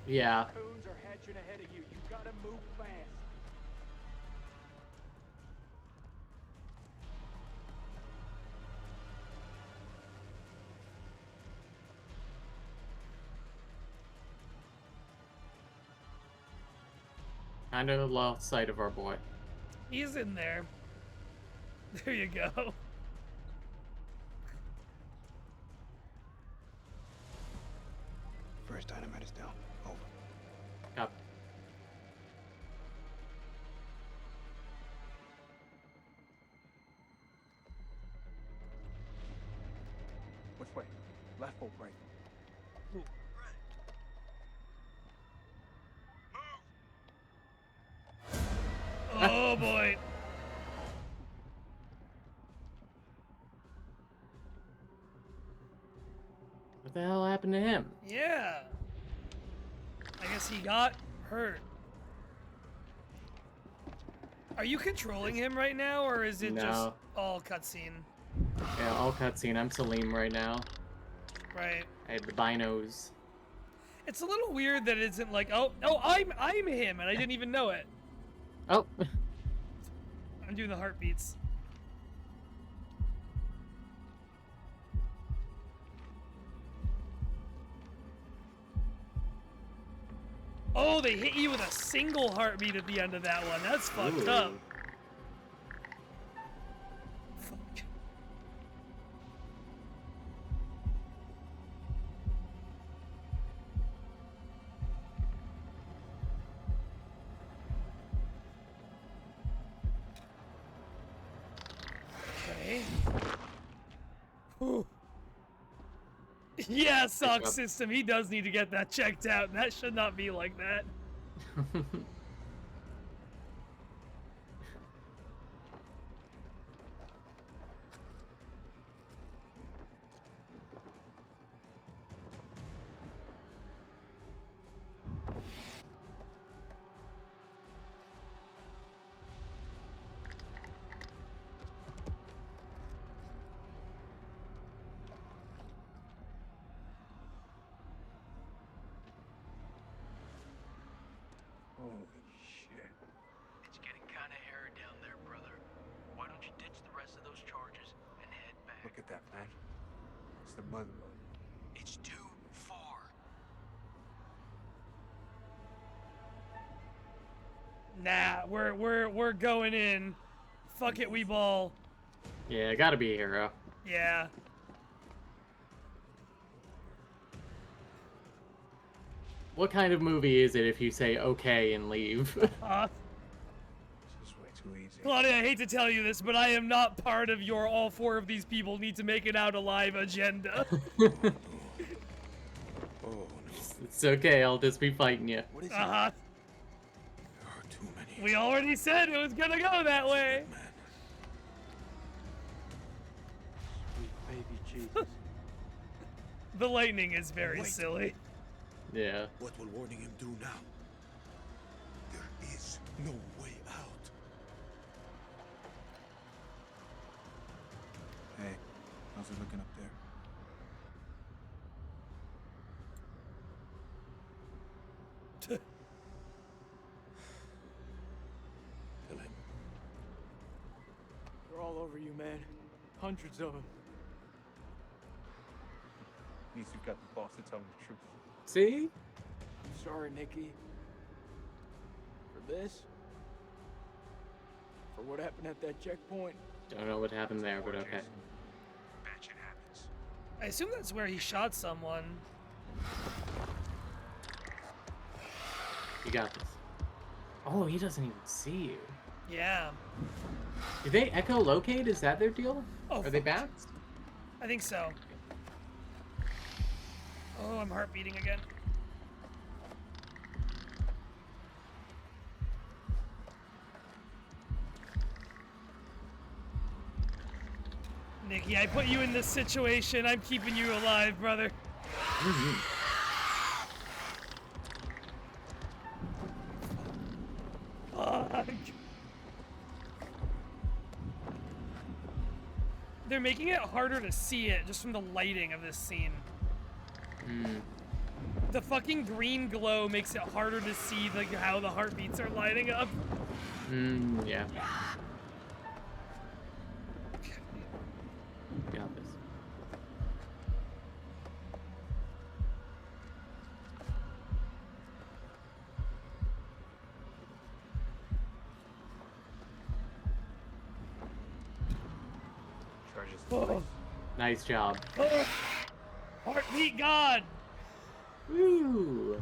Yeah. Coons are hatching ahead of you. You gotta move fast. Kind of lost sight of our boy. He's in there. There you go. First dynamite is down. Over. Copy. Which way? Left or right? Oh boy. What the hell happened to him? Yeah. I guess he got hurt. Are you controlling him right now, or is it just No. all cutscene? Yeah, all cutscene. I'm Salim right now. Right. I have the binos. It's a little weird that it isn't like, oh, I'm him, and I didn't even know it. Oh. I'm doing the heartbeats. Oh, they hit you with a single heartbeat at the end of that one. That's fucked Ooh. up. Fuck. Okay. Whew. Yeah, SOC system. He does need to get that checked out. That should not be like that. Holy shit. It's getting kind of hairy down there, brother. Why don't you ditch the rest of those charges and head back? Look at that, man. It's the mud road. It's too far. Nah, we're going in. Fuck it, we ball. Yeah, gotta be a hero. Yeah. What kind of movie is it if you say okay and leave? This is way too easy. Claudia, I hate to tell you this, but I am not part of your all four of these people need to make it out alive agenda. Oh, no. It's okay, I'll just be fighting you. What is Uh-huh. There are too many. We already said it was gonna go that way. Man. The lightning is very silly. Yeah. What will warning him do now? There is no way out. Hey, how's it looking up there? Kill him. They're all over you, man. Hundreds of them. At least you've got the boss to tell me the truth. See? I'm sorry, Nikki. For this? For what happened at that checkpoint? Don't know what happened there, but okay. Bad shit happens. I assume that's where he shot someone. You got this. Oh, he doesn't even see you. Yeah. Did they echolocate? Is that their deal? Oh, Are they back? I think so. Oh, I'm heart beating again. Nikki, I put you in this situation. I'm keeping you alive, brother. Fuck. They're making it harder to see it just from the lighting of this scene. The fucking green glow makes it harder to see like how the heartbeats are lighting up. Yeah. Got this. Charges. Oh. Nice job. Oh. Heartbeat God! Woo!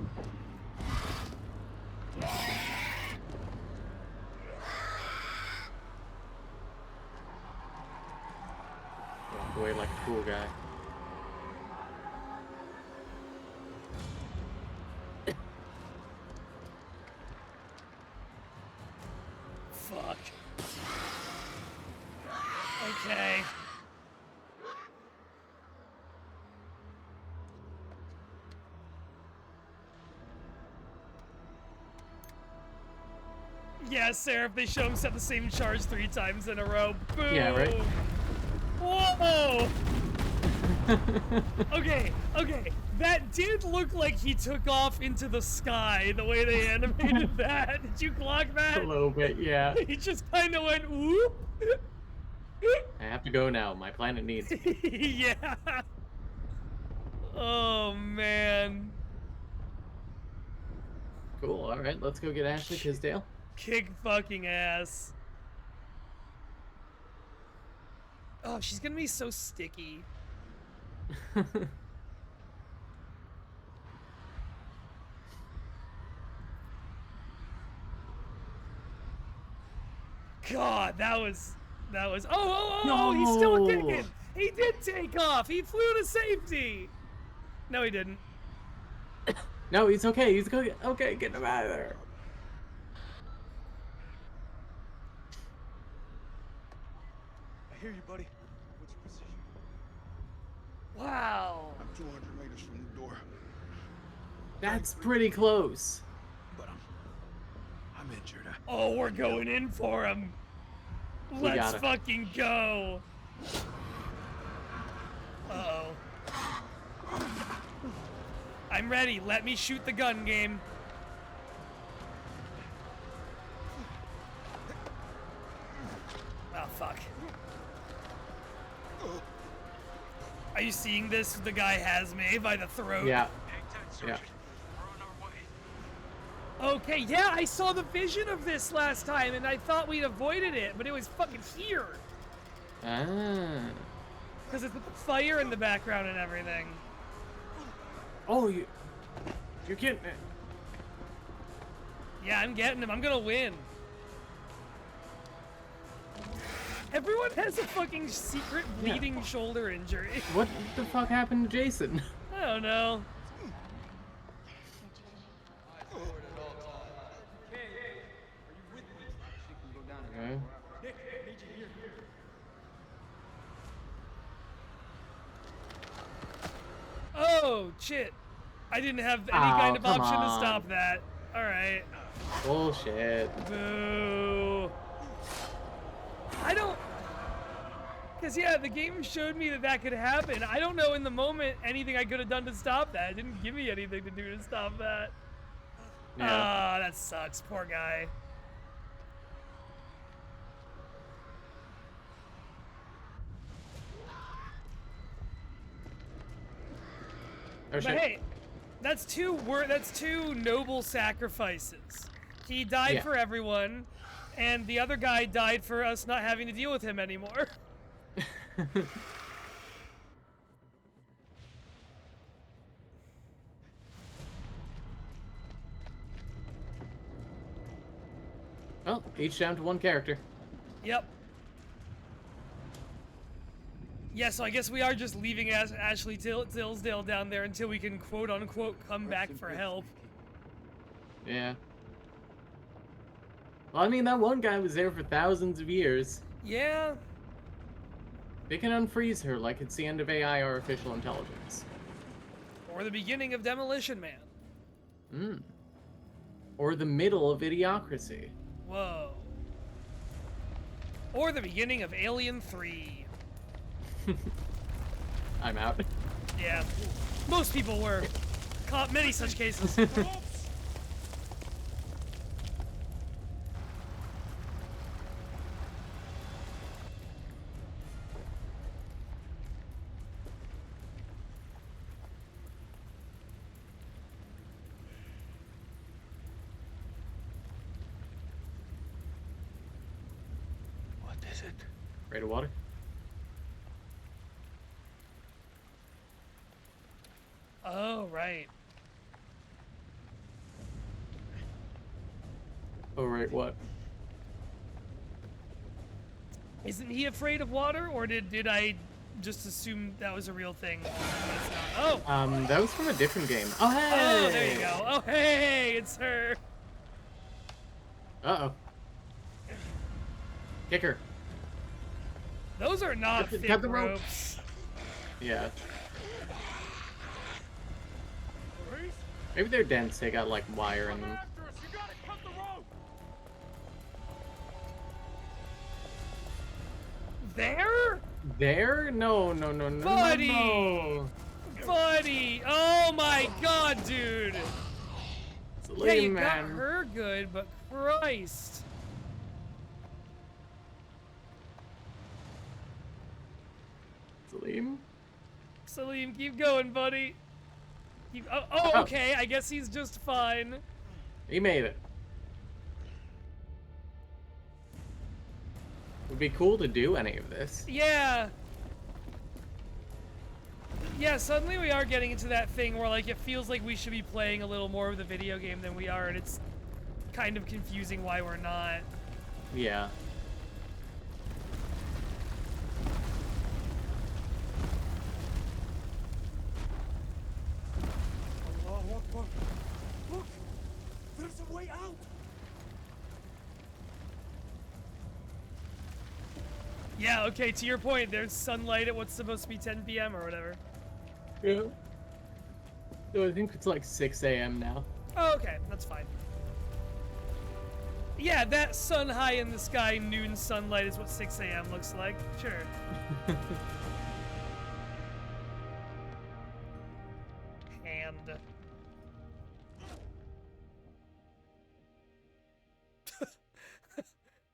Walk away like a cool guy. Fuck. Okay. Yeah, Sarah, if they show him set the same charge 3 times in a row. Boom! Yeah, right? Whoa! Okay. That did look like he took off into the sky, the way they animated that. Did you clock that? A little bit, yeah. He just kind of went, whoop! I have to go now. My planet needs me. Yeah. Oh, man. Cool, alright, let's go get Ashley Tisdale. Kick fucking ass. Oh, she's gonna be so sticky. God, that was. Oh, he's still kicking. He did take off. He flew to safety. No, he didn't. No, he's okay. He's okay. Okay, get him out of there. I hear you, buddy. What's your position? Wow. I'm 200 meters from the door. That's pretty close. But I'm injured. Oh, we're going in for him. Let's fucking go. Uh-oh. I'm ready. Let me shoot the gun game. Oh, fuck. Are you seeing this? The guy has me by the throat. Yeah. Yeah. Okay, yeah, I saw the vision of this last time, and I thought we'd avoided it, but it was fucking here. Ah. Because it's with the fire in the background and everything. Oh, you're getting it. Yeah, I'm getting him. I'm gonna win. Everyone has a fucking secret bleeding shoulder injury. What the fuck happened to Jason? I don't know. Okay. Oh, shit. I didn't have any kind of option to stop that. Alright. Bullshit. Boo. I don't... Because, yeah, the game showed me that could happen. I don't know in the moment anything I could have done to stop that. It didn't give me anything to do to stop that. Yeah. Ah, that sucks. Poor guy. Oh, but hey, that's two noble sacrifices. He died for everyone, and the other guy died for us not having to deal with him anymore. Well, each down to one character. Yep. Yeah, so I guess we are just leaving Ashley Tillsdale down there until we can quote-unquote come back for help. Yeah. Well, I mean, that one guy was there for thousands of years. Yeah. They can unfreeze her like it's the end of AI artificial intelligence. Or the beginning of Demolition Man. Hmm. Or the middle of Idiocracy. Whoa. Or the beginning of Alien 3. I'm out. Yeah. Most people were. Caught many such cases. What is it? Rate of water? Oh, right. Oh, right, what? Isn't he afraid of water, or did I just assume that was a real thing? Oh! That was from a different game. Oh, hey! Oh, there you go. Oh, hey, it's her. Uh-oh. Kick her. Those are not thick cut the rope. ropes. Yeah. Maybe they're dense, they got like wire in them. There? There? No. Buddy! No. Buddy! Oh my god, dude! Yeah, you got her good, but Christ. Salim, keep going, buddy. Okay, I guess he's just fine. He made it. Would be cool to do any of this. Yeah. Yeah, suddenly we are getting into that thing where, like, it feels like we should be playing a little more of the video game than we are, and it's kind of confusing why we're not. Yeah. Look! There's a way out! Yeah, okay, to your point, there's sunlight at what's supposed to be 10 p.m. or whatever. Yeah. So I think it's like 6 a.m. now. Oh, okay, that's fine. Yeah, that sun high in the sky, noon sunlight is what 6 a.m. looks like. Sure. Hand.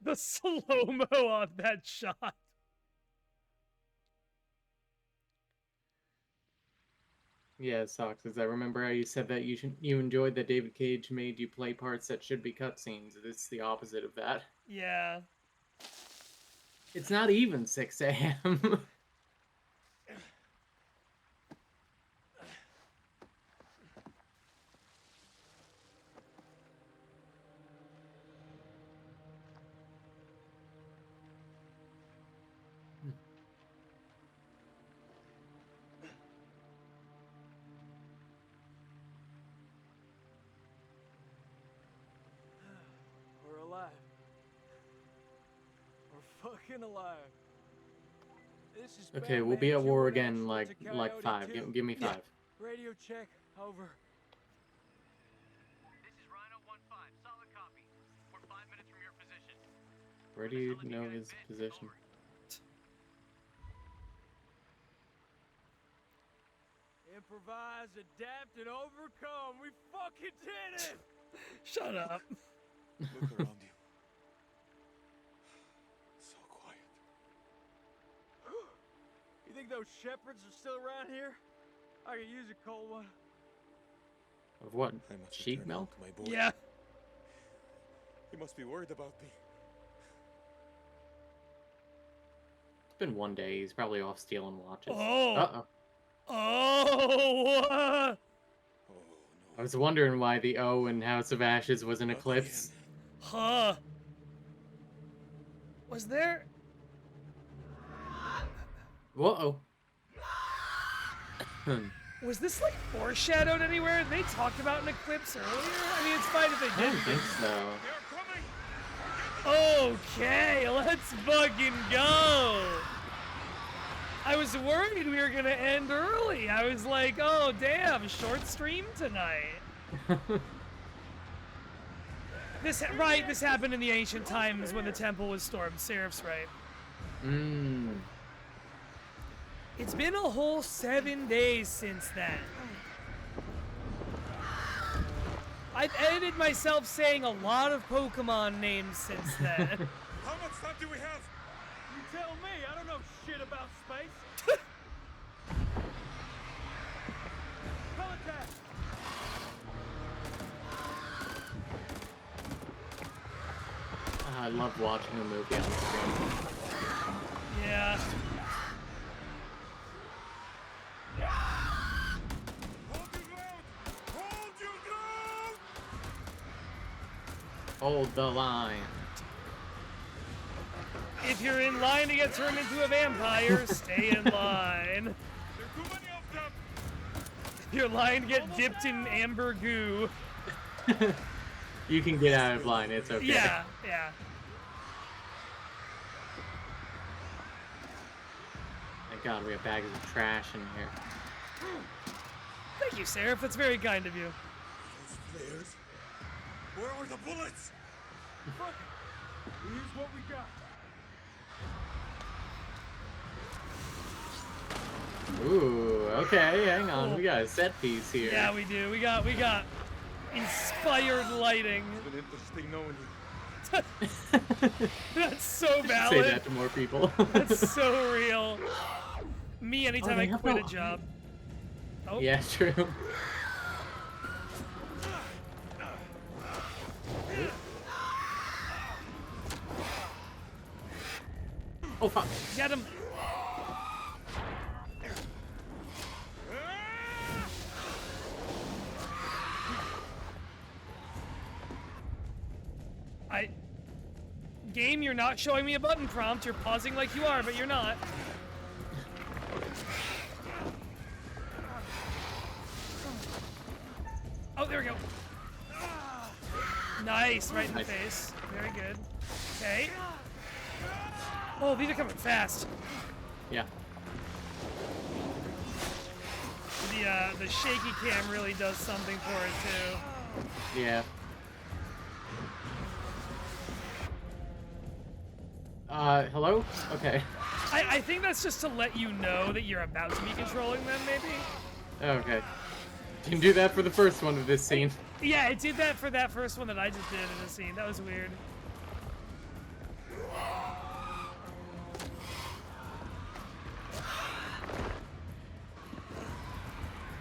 The slow-mo on that shot. Yeah, it sucks, because I remember how you said that you enjoyed that David Cage made you play parts that should be cutscenes. It's the opposite of that. Yeah. It's not even 6 a.m. We're alive. We're fucking alive. Okay, we'll be at war again like 5. Give me 5. Radio check. Over. This is Rhino 1-5. Solid copy. We're 5 minutes from your position. Where do you know his position? Improvise, adapt, and overcome. We fucking did it! Shut up. Look around you. So quiet. You think those shepherds are still around here? I could use a cold one. Of what? I must Sheep return milk? home to my boy. Yeah. He must be worried about me. It's been one day. He's probably off stealing watches. Oh. Uh-oh. Oh. Oh, no. I was wondering why the O in House of Ashes was an Not eclipse. Huh. Was there? Whoa. Was this like foreshadowed anywhere? They talked about an eclipse earlier? I mean, it's fine if they I don't didn't. think so. Okay, let's fucking go. I was worried we were gonna end early. I was like, oh damn, short stream tonight. This happened in the ancient times when the temple was stormed. Seraph's right. Mmm. It's been a whole 7 days since then. I've edited myself saying a lot of Pokemon names since then. How much time do we have? You tell me. I don't know shit about space. Contact. I love watching a movie on screen. Yeah. Hold your ground! Hold your ground! Hold the line. If you're in line to get turned into a vampire, stay in line. There are too many of them! Your line get dipped in amber goo. You can get out of line, it's okay. Yeah, yeah. Thank God we have bags of trash in here. Thank you, Seraph. That's very kind of you. Those flares? Where are the bullets? Fuck it. We use what we got. Ooh, okay, hang on. We got a set piece here. Yeah, we do. We got inspired lighting. It's been interesting knowing you. That's so Say valid. that to more people. That's so real. Me, anytime I they have quit no- a job. Oh. Yeah, true. Oh fuck. Get him. Game, you're not showing me a button prompt. You're pausing like you are, but you're not. Oh, there we go. Nice, right in the face. Very good. Okay. Oh, these are coming fast. Yeah. The shaky cam really does something for it too. Yeah. Hello? Okay. I think that's just to let you know that you're about to be controlling them, maybe? Okay. You can do that for the first one of this scene. Yeah, it did that for that first one that I just did in the scene. That was weird.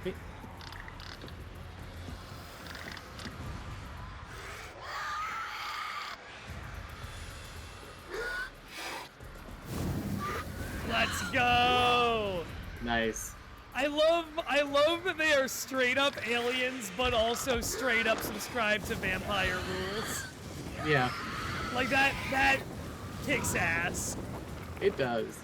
Okay. Let's go! Nice. I love that they are straight up aliens, but also straight up subscribe to vampire rules. Yeah. Like that kicks ass. It does.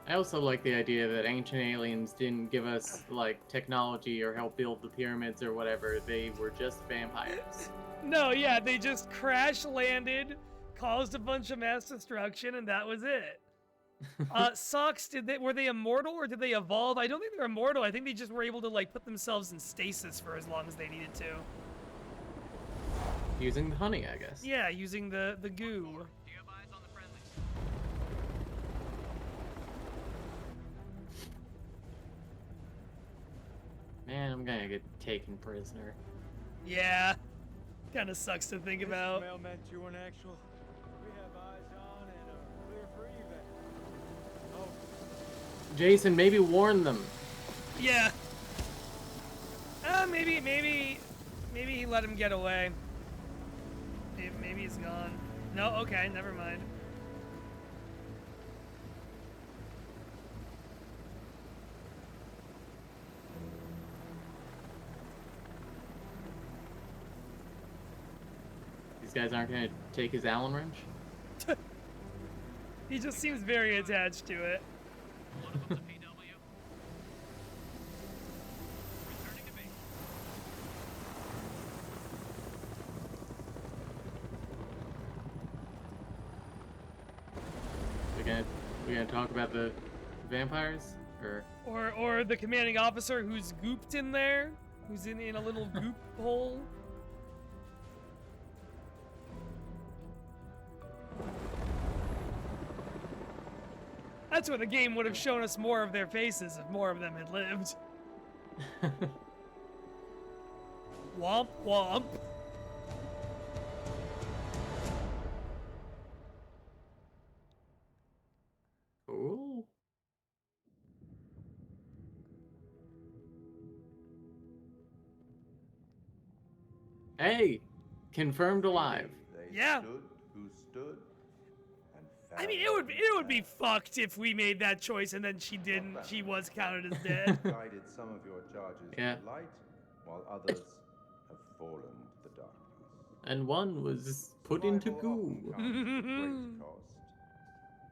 I also like the idea that ancient aliens didn't give us, like, technology or help build the pyramids or whatever. They were just vampires. No, yeah, they just crash landed, caused a bunch of mass destruction, and that was it. Socks, were they immortal or did they evolve? I don't think they're immortal. I think they just were able to like put themselves in stasis for as long as they needed to. Using the honey, I guess. Yeah, using the goo. Do you have eyes on the friendlies? Man, I'm gonna get taken prisoner. Yeah, kind of sucks to think about. Mailman 2 in actual. We have eyes on and are clear for evac. Oh, Jason, maybe warn them. Yeah. Maybe he let him get away. Maybe he's gone. No, okay, never mind. These guys aren't gonna take his Allen wrench? He just seems very attached to it. One of them's a PW. Returning to base. We gonna talk about the vampires? Or the commanding officer who's gooped in there, who's in a little goop hole. That's where the game would have shown us more of their faces if more of them had lived. Womp womp. Cool. Hey, confirmed alive. They Yeah. stood who stood and I mean, found it would be fucked if we made that choice and then she didn't. She was counted as dead. guided some of your charges Yeah. to light, while others have fallen to the darkness. And one was put into Survival goo. often comes at great cost,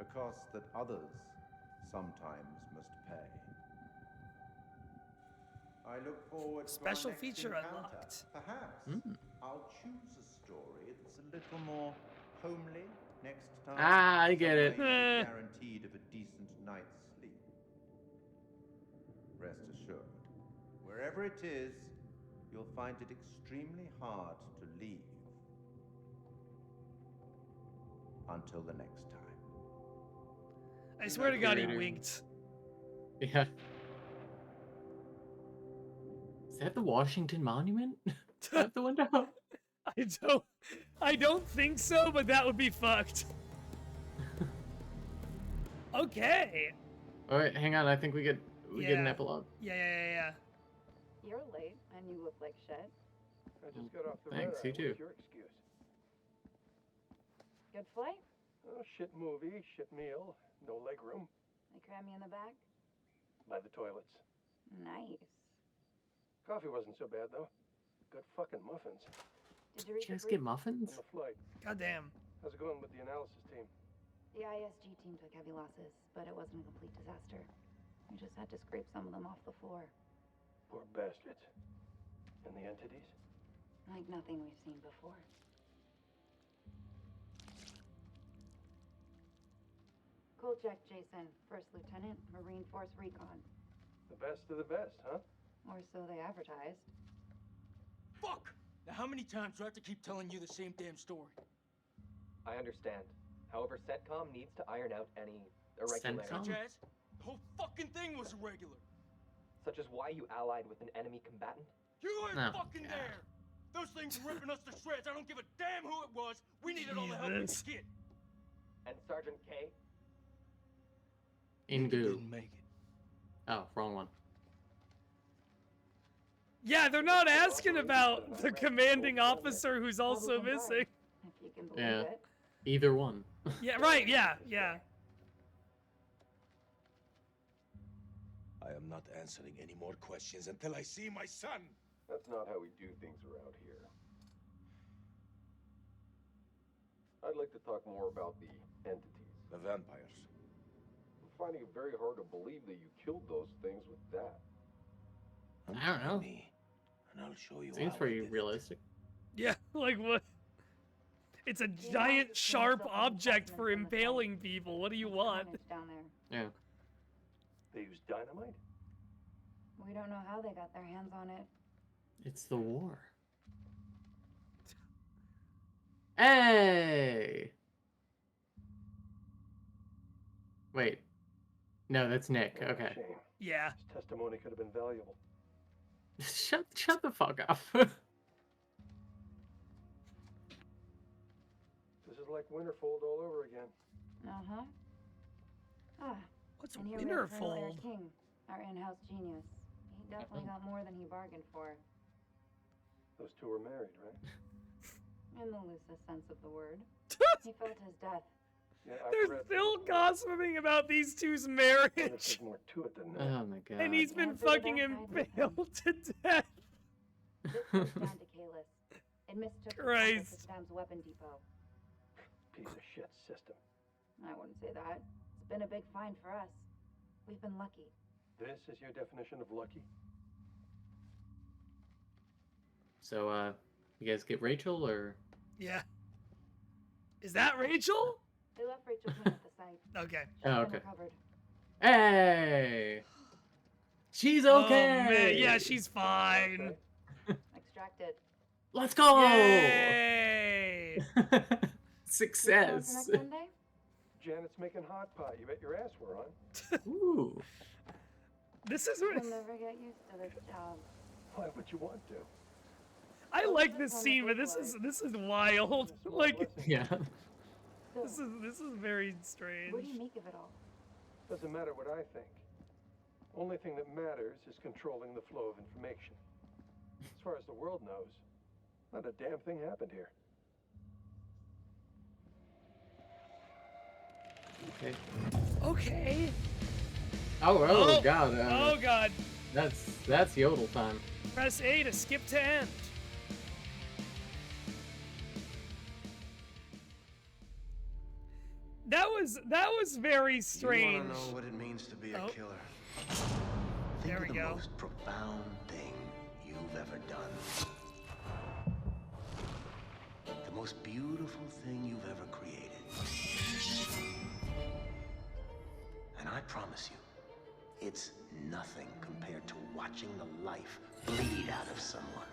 a cost that others sometimes must pay. I look forward Special to our next feature encounter. unlocked. Perhaps I'll choose a story that's a little more homely next time. Ah, I get it. Somewhere you're guaranteed of a decent night's sleep. Rest assured, wherever it is, you'll find it extremely hard to leave. Until the next time. I swear to God, he Curator. winked. Yeah. Is that the Washington Monument? Out the window? I don't think so, but that would be fucked. Okay. All right, hang on. I think we get an epilogue. Yeah. You're late, and you look like shit. I just got off the Thanks, red eye. you too. What's your excuse? Good flight? Oh, shit movie, shit meal, no leg room. They cram you in the back? By the toilets. Nice. Coffee wasn't so bad, though. Good fucking muffins. Did you read Did you the guys get brief? muffins? On the flight. Goddamn. How's it going with the analysis team? The ISG team took heavy losses, but it wasn't a complete disaster. We just had to scrape some of them off the floor. Poor bastards. And the entities? Like nothing we've seen before. Cool check, Jason. First Lieutenant, Marine Force Recon. The best of the best, huh? Or so they advertised. fuck! Now how many times do I have to keep telling you the same damn story? I understand. However, CENTCOM needs to iron out any irregularities. Such as? The whole fucking thing was irregular. Such as why you allied with an enemy combatant? You weren't No. fucking there! Those things were ripping us to shreds. I don't give a damn who it was. We needed all the help we could Jesus. get. And Sergeant K? In goo. Didn't make it. Oh, wrong one. Yeah, they're not asking about the commanding officer who's also missing. If you can believe Yeah. it. Either one. Yeah, right, yeah. I am not answering any more questions until I see my son. That's not how we do things around here. I'd like to talk more about the entities. The vampires. I'm finding it very hard to believe that you killed those things with that. I don't know. Me, and I'll show you. Seems how I pretty did it. realistic. Yeah, like what? It's a giant sharp object for impaling people. What do you want? Down there. Yeah. They use dynamite? We don't know how they got their hands on it. It's the war. Hey! Wait. No, that's Nick. Okay. Shame. Yeah. His testimony could have been valuable. Shut the fuck up. This is like Winterfold all over again. Uh-huh. Ah. What's and here we have Colonel Winterfold? Eric King, our in-house genius. He definitely got more than he bargained for. Those two were married, right? In the loosest sense of the word. He felt his death. Yeah, They're still gossiping about these two's marriage. There's more to it than that. Oh my god. And he's been fucking impaled to death. This goes down to Kalis. It mistook the Christ. to Saddam's weapon depot. Piece of shit system. I wouldn't say that. It's been a big find for us. We've been lucky. This is your definition of lucky? So, you guys get Rachel, or? Yeah. Is that Rachel? They left Rachel King at the site. Okay. Oh, She's okay. been recovered. Hey! She's okay! Oh, man. Yeah, she's fine. Extracted. Let's go! Yay! Success! Next Sunday? Janet's making hot pot. You bet your ass we're on. Ooh. This is You'll what never get used to this job. Why would you want to? I like this scene, but this is wild. Like, Yeah. this is very strange. What do you make of it all? Doesn't matter what I think. Only thing that matters is controlling the flow of information. As far as the world knows, not a damn thing happened here. Okay. Okay. Oh god. Oh god. That's yodel time. Press A to skip to end. That was very strange. You want to know what it means to be a killer? Think There of we the go. most profound thing you've ever done. The most beautiful thing you've ever created. And I promise you, it's nothing compared to watching the life bleed out of someone.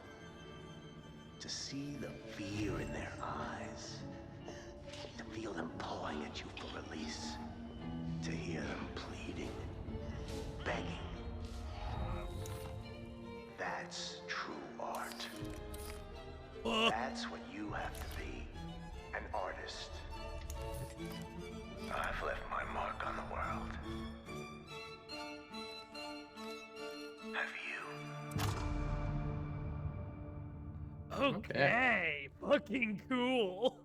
To see the fear in their eyes. To feel them pawing at you for release. To hear them pleading, begging. That's true art. That's what you have to be, an artist. I've left my mark on the world. Have you? Okay. Fucking cool.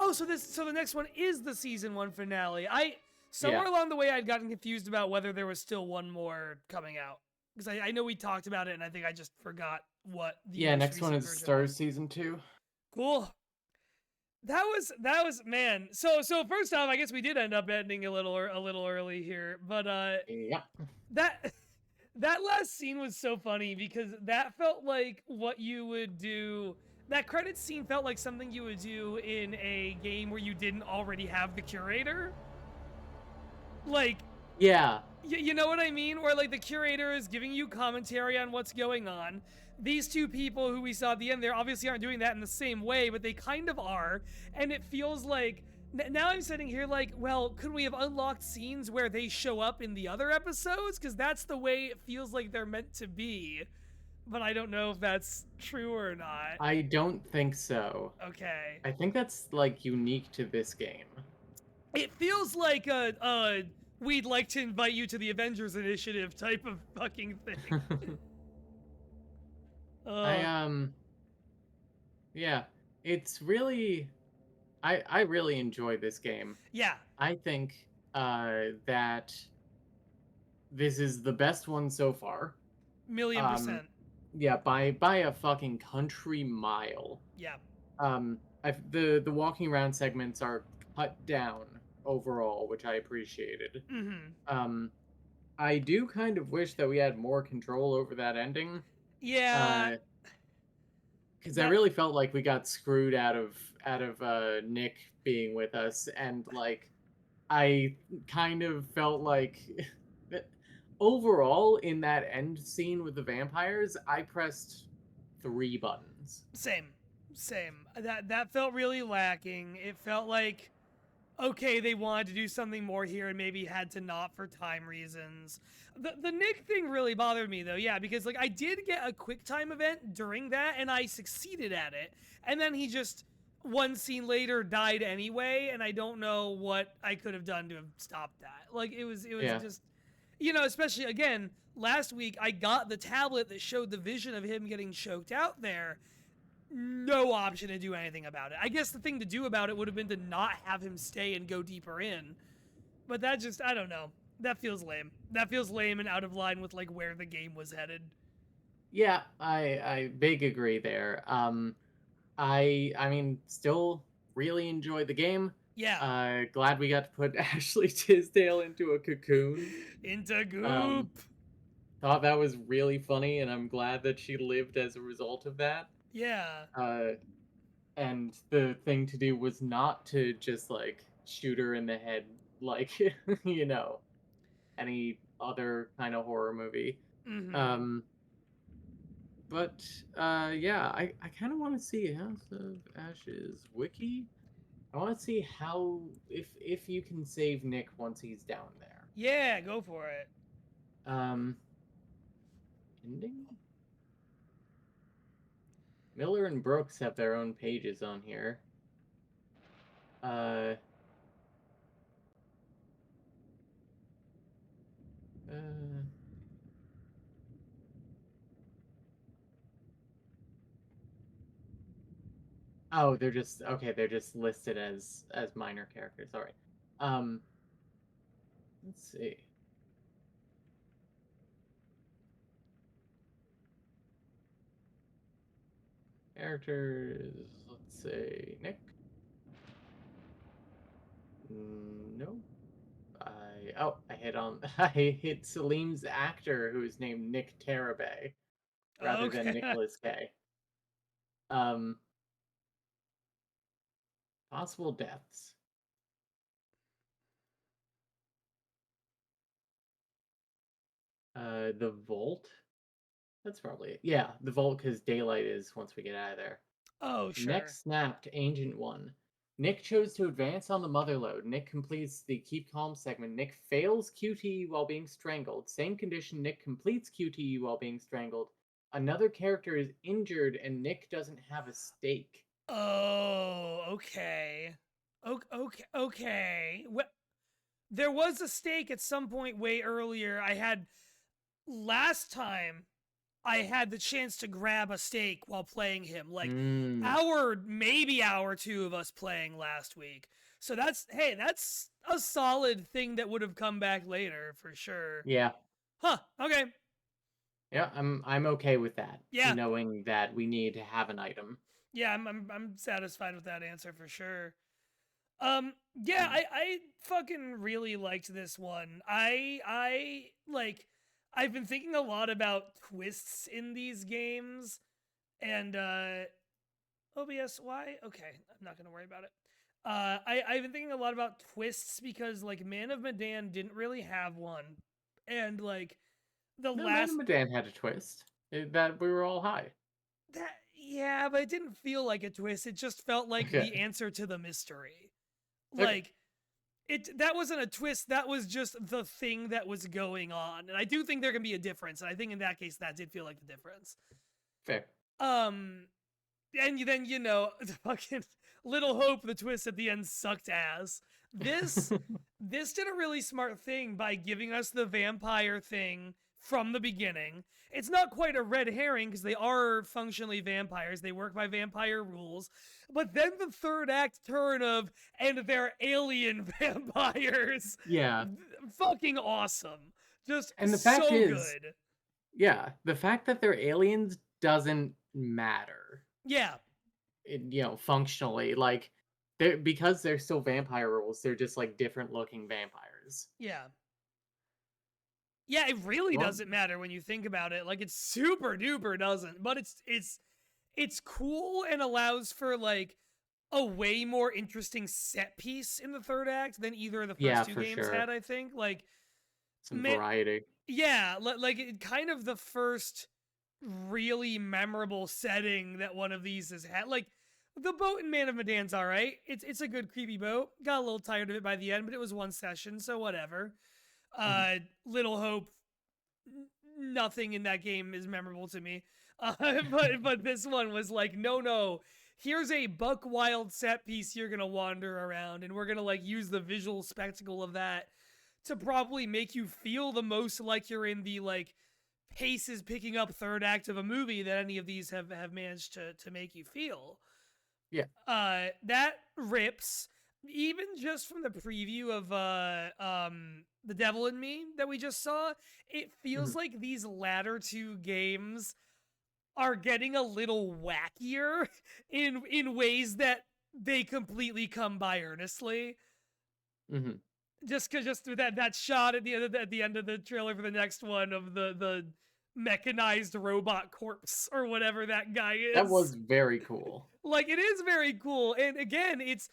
Oh, so the next one is the season 1 finale. Somewhere along the way I'd gotten confused about whether there was still one more coming out. Because I know we talked about it and I think I just forgot what the most Next one recent is version Stars was. season 2. Cool. That was man. So first off, I guess we did end up ending a little early here, but yeah. That last scene was so funny because that felt like what you would do. That credit scene felt like something you would do in a game where you didn't already have the curator. Like, yeah. You know what I mean? Where like the curator is giving you commentary on what's going on. These two people who we saw at the end, they obviously aren't doing that in the same way, but they kind of are. And it feels like, now I'm sitting here like, well, could we have unlocked scenes where they show up in the other episodes? Because that's the way it feels like they're meant to be. But I don't know if that's true or not. I don't think so. Okay. I think that's like unique to this game. It feels like a we'd like to invite you to the Avengers Initiative type of fucking thing. Yeah, it's really, I really enjoy this game. Yeah. I think that this is the best one so far. $1,000,000%. Yeah, by a fucking country mile. Yeah. The walking around segments are cut down overall, which I appreciated. Mm-hmm. I do kind of wish that we had more control over that ending. Yeah. because I really felt like we got screwed out of Nick being with us, and like I kind of felt like overall in that end scene with the vampires, I pressed 3 buttons. Same. That felt really lacking. It felt like, okay, they wanted to do something more here and maybe had to not for time reasons. The Nick thing really bothered me though, yeah, because like I did get a quick time event during that and I succeeded at it. And then he just one scene later died anyway, and I don't know what I could have done to have stopped that. Like it was just, especially again, last week I got the tablet that showed the vision of him getting choked out there. No option to do anything about it. I guess the thing to do about it would have been to not have him stay and go deeper in. But that just, I don't know. That feels lame. That feels lame and out of line with like where the game was headed. Yeah, I big agree there. I mean, still really enjoyed the game. Yeah. Glad we got to put Ashley Tisdale into a cocoon. Into goop. Thought that was really funny, and I'm glad that she lived as a result of that. Yeah. And the thing to do was not to just like shoot her in the head like any other kind of horror movie. Mm-hmm. But yeah, I kind of want to see House of Ashes wiki. I want to see how if you can save Nick once he's down there. Yeah, go for it. Ending. Miller and Brooks have their own pages on here. Oh, they're just okay. They're just listed as minor characters. All right. Let's see. Characters. Let's say Nick. No. I hit Salim's actor who's named Nick Tarabay rather than Nicholas K. Possible deaths. The Vault. That's probably it. Yeah, the Vault, because daylight is once we get out of there. Oh, sure. Neck snapped, Ancient One. Nick chose to advance on the Motherlode. Nick completes the Keep Calm segment. Nick fails QTE while being strangled. Same condition, Nick completes QTE while being strangled. Another character is injured and Nick doesn't have a stake. Oh, okay. Okay. There was a stake at some point way earlier. Last time I had the chance to grab a stake while playing him. Like maybe hour 2 of us playing last week. So that's a solid thing that would have come back later for sure. Yeah. Huh. Okay. Yeah, I'm okay with that. Yeah. Knowing that we need to have an item. Yeah, I'm satisfied with that answer for sure. Yeah, I fucking really liked this one. I've been thinking a lot about twists in these games, and OBS, why? Okay, I'm not gonna worry about it. I've been thinking a lot about twists because like Man of Medan didn't really have one, and like Man of Medan had a twist that we were all high. Yeah, but it didn't feel like a twist. It just felt like the answer to the mystery. Like that wasn't a twist. That was just the thing that was going on. And I do think there can be a difference. And I think in that case, that did feel like the difference. Fair. And then, the fucking Little Hope, the twist at the end sucked ass. This did a really smart thing by giving us the vampire thing from the beginning. It's not quite a red herring because they are functionally vampires. They work by vampire rules. But then the third act turn of, and they're alien vampires. Yeah. Fucking awesome. Just and the fact so is, good. Yeah, the fact that they're aliens doesn't matter. Yeah. Functionally, like, because they're still vampire rules, they're just like different looking vampires. Yeah. Yeah, it really doesn't matter when you think about it. Like, it super duper doesn't. But it's it's cool and allows for like a way more interesting set piece in the third act than either of the first two for games sure. had, I think. Like, Some variety. Yeah, like kind of the first really memorable setting that one of these has had. Like, the boat in Man of Medan's all right. It's a good creepy boat. Got a little tired of it by the end, but it was one session, so whatever. Little Hope, nothing in that game is memorable to me. But this one was like, no, here's a buck wild set piece you're gonna wander around, and we're gonna like use the visual spectacle of that to probably make you feel the most like you're in the like pace is picking up third act of a movie that any of these have managed to make you feel. Yeah. That rips. Even just from the preview of The Devil in Me that we just saw, it feels like these latter two games are getting a little wackier in ways that they completely come by earnestly. Just through that shot at the end of the trailer for the next one of the mechanized robot corpse or whatever that guy is. That was very cool. Like, it is very cool. And again, it's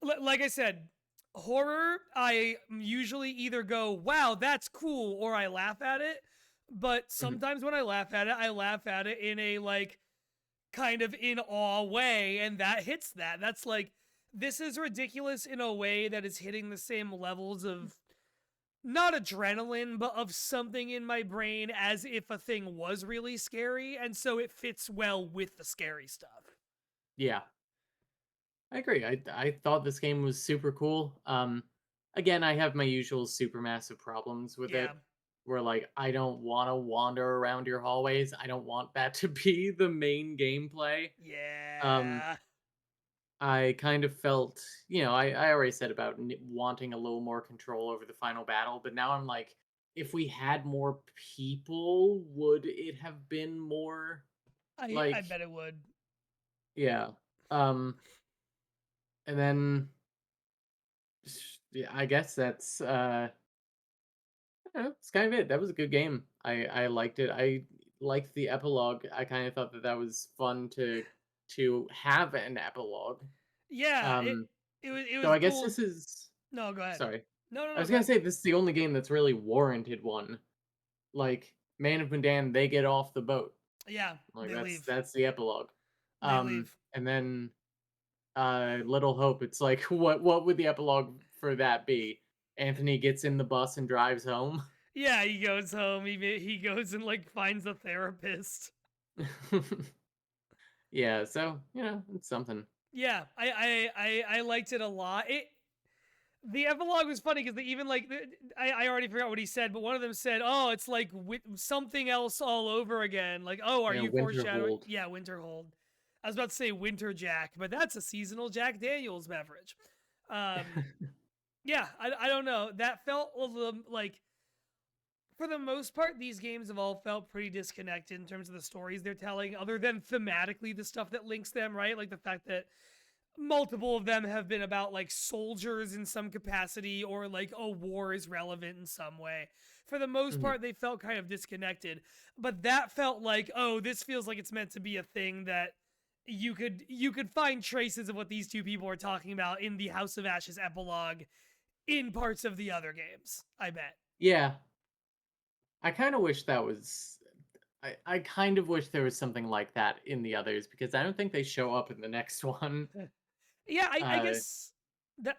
like I said, horror, I usually either go, wow, that's cool, or I laugh at it. But sometimes when I laugh at it in a like kind of in awe way, and that hits that. That's like, this is ridiculous in a way that is hitting the same levels of not adrenaline, but of something in my brain as if a thing was really scary, and so it fits well with the scary stuff. Yeah. I agree. I thought this game was super cool. Again, I have my usual supermassive problems with it, where like I don't want to wander around your hallways. I don't want that to be the main gameplay. Yeah. I kind of felt, I already said about wanting a little more control over the final battle, but now I'm like, if we had more people, would it have been more I bet it would. Yeah. And then yeah, I guess that's that's kind of it. That was a good game. I liked it. I liked the epilogue. I kind of thought that was fun to have an epilogue. Yeah, it was So I guess cool. this is No, go ahead. Sorry. No, I was gonna say this is the only game that's really warranted one. Like Man of Medan, they get off the boat. Yeah, like they leave. That's the epilogue. They leave. And then Little Hope, it's like what would the epilogue for that be? Anthony gets in the bus and drives home. Yeah, he goes home. He goes and like finds a therapist. Yeah, so it's something. Yeah, I liked it a lot. The epilogue was funny because even like I already forgot what he said, but one of them said, "Oh, it's like something else all over again." Like, "Oh, are you foreshadowing?" Yeah, Winterhold. I was about to say Winter Jack, but that's a seasonal Jack Daniels beverage. Yeah, I don't know. That felt a little like, for the most part, these games have all felt pretty disconnected in terms of the stories they're telling, other than thematically the stuff that links them, right? Like the fact that multiple of them have been about like soldiers in some capacity, or like a war is relevant in some way. For the most part, they felt kind of disconnected. But that felt like, oh, this feels like it's meant to be a thing that you could find traces of what these two people are talking about in the House of Ashes epilogue in parts of the other games, I bet. Yeah. I kind of wish that was... I kind of wish there was something like that in the others, because I don't think they show up in the next one. Yeah, I guess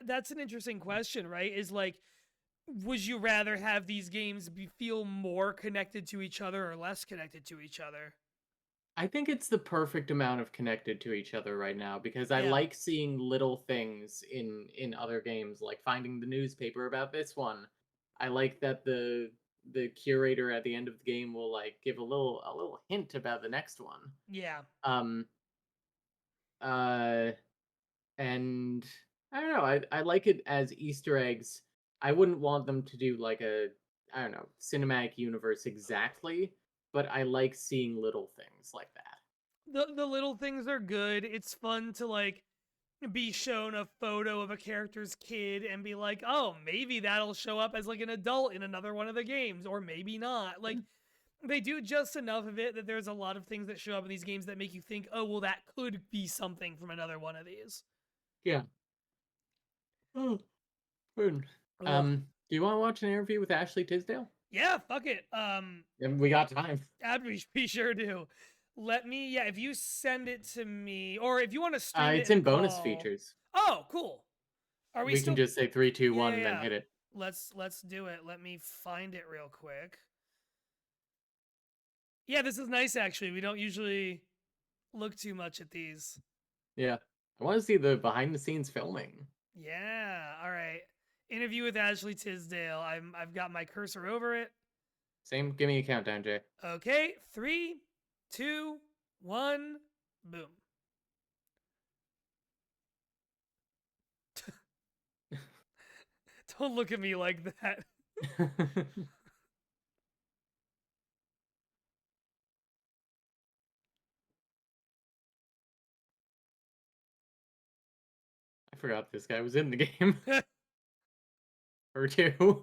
that's an interesting question, right? Is like, would you rather have these games feel more connected to each other or less connected to each other? I think it's the perfect amount of connected to each other right now, because I like seeing little things in other games, like finding the newspaper about this one. I like that the curator at the end of the game will like give a little hint about the next one. Yeah. And I don't know, I like it as Easter eggs. I wouldn't want them to do like a, I don't know, cinematic universe exactly, but I like seeing little things like that. The little things are good. It's fun to like be shown a photo of a character's kid and be like, oh, maybe that'll show up as like an adult in another one of the games, or maybe not. Like, They do just enough of it that there's a lot of things that show up in these games that make you think, oh, well, that could be something from another one of these. Yeah. Oh, good. Do you want to watch an interview with Ashley Tisdale? Yeah, fuck it. We got time. We sure do. Let me, if you send it to me, or if you want to stream it. It's in bonus features. Oh, cool. Are we can just say 3, 2, 1 and then hit it. Let's do it. Let me find it real quick. Yeah, this is nice actually. We don't usually look too much at these. Yeah. I want to see the behind the scenes filming. Yeah. All right. Interview with Ashley Tisdale. I've got my cursor over it. Same. Give me a countdown, Jay. Okay. 3, 2, 1. Boom. Don't look at me like that. I forgot this guy was in the game. Or two.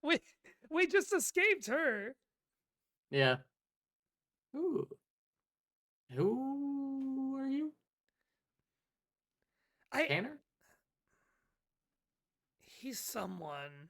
We just escaped her. Yeah. Ooh. Who are you? Tanner? He's someone.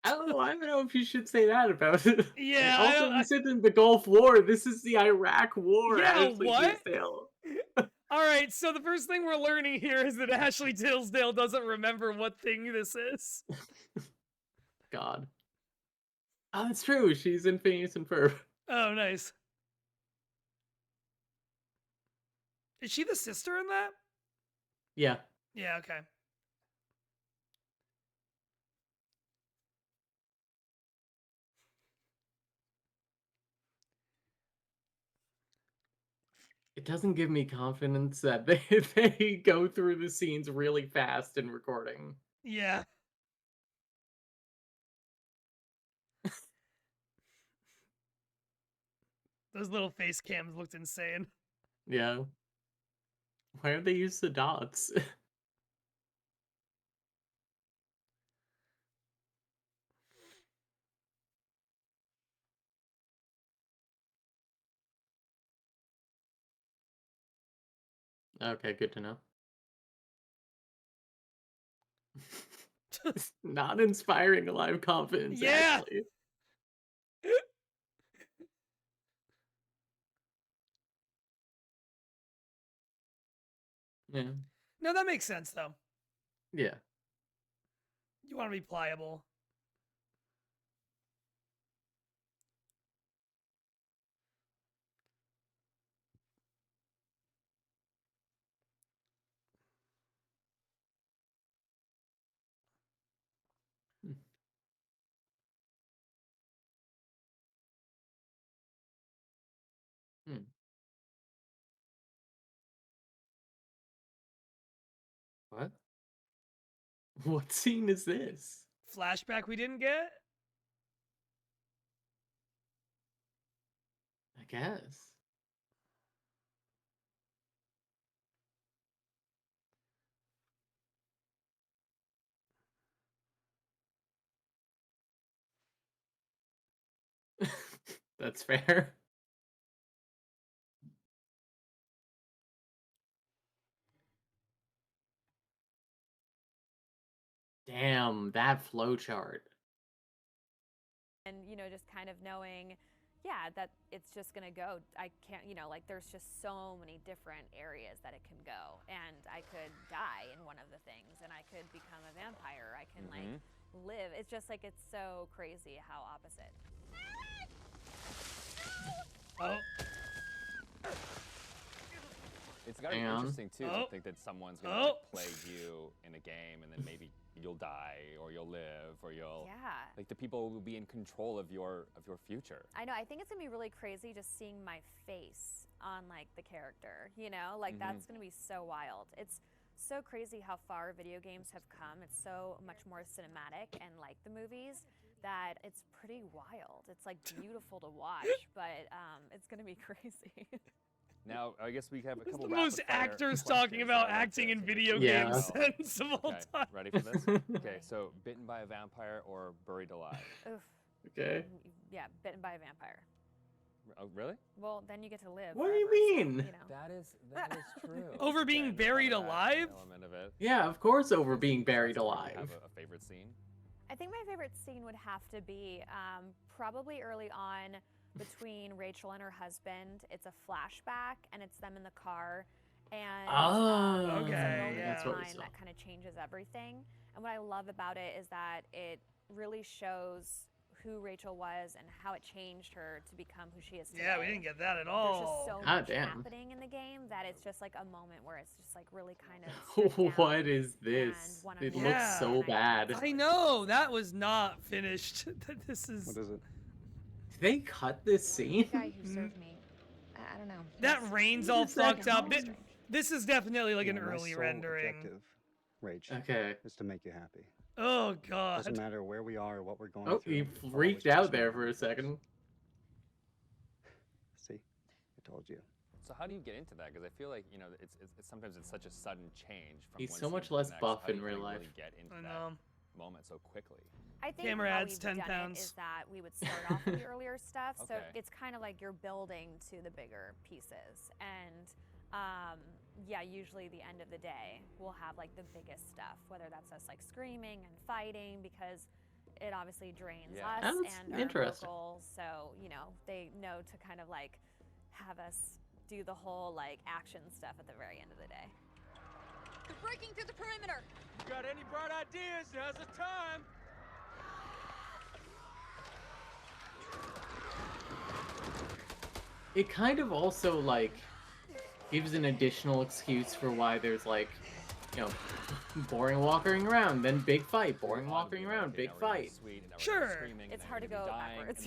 I don't know if you should say that about it. Yeah. Also, we said in the Gulf War. This is the Iraq War. Yeah, Ashley what? Tisdale. All right, so the first thing we're learning here is that Ashley Tisdale doesn't remember what thing this is. God. Oh, that's true. She's in Phineas and Ferb. Oh, nice. Is she the sister in that? Yeah. Yeah, okay. It doesn't give me confidence that they go through the scenes really fast in recording. Yeah. Those little face cams looked insane. Yeah. Why don't they use the dots? Okay, good to know. Not inspiring a lot of confidence, Yeah. actually. Yeah. No, that makes sense, though. Yeah. You want to be pliable. Hmm. What? What scene is this? Flashback we didn't get? I guess. That's fair. Damn, that flowchart. And, just kind of knowing, that it's just going to go. I can't, like there's just so many different areas that it can go. And I could die in one of the things and I could become a vampire. I can like live. It's just like, it's so crazy how opposite. Oh. It's gotta be interesting too to think that someone's gonna like, play you in a game and then maybe you'll die or you'll live or you'll like the people will be in control of your future. I know. I think it's gonna be really crazy just seeing my face on like the character. Like that's gonna be so wild. It's so crazy how far video games have come. It's so much more cinematic and like the movies that it's pretty wild. It's like beautiful to watch, but it's gonna be crazy. Now, I guess we have a couple The most actors talking about acting in video Yeah. games sense of all Okay, time. ready for this? Okay, so bitten by a vampire or buried alive? Oof. Okay. Yeah, bitten by a vampire. Oh, really? Well, then you get to live. What do you forever, mean? So, you know. That is true. Over being buried alive? Element of it. Yeah, of course, over being buried alive. Have a favorite scene? I think my favorite scene would have to be probably early on between Rachel and her husband. It's a flashback, and it's them in the car, and okay, it's a moment yeah. in time that kind of changes everything. And what I love about it is that it really shows who Rachel was and how it changed her to become who she is today. Yeah, we didn't get that at There's all. just so God much damn. happening in the game that it's just like a moment where it's just like really kind of stripped down What is this? and one It on looks one. so bad. I know, that was not finished. This is... What is it? Did they cut this scene? The guy who served me. I don't know. That rain's all What is that fucked up. called? This is definitely like an My early sole rendering. objective, Rach, Okay. is to make you happy. Oh god. Doesn't matter where we are or what we're going Oh, through. he it's freaked always out there personal. for a second. See, I told you. So how do you get into that? Because I feel like, you know, it's sometimes it's such a sudden change from He's one so scene much to the less next. buff How do in you real really life. get into I that know. moment so quickly? I think Camera how adds we've 10 done pounds. it is that we would start off with the earlier stuff, so Okay. it's kind of like you're building to the bigger pieces. And yeah, usually the end of the day, we'll have like the biggest stuff, whether that's us like screaming and fighting, because it obviously drains Yeah. us That's and our interesting. vocals. So, you know, they know to kind of like have us do the whole like action stuff at the very end of the day. They're breaking through the perimeter. You got any bright ideas? Now's the time. It kind of also, like, gives an additional excuse for why there's, like, you know, boring walking around, then big fight, boring walking around, big fight. Sure. It's hard to go backwards.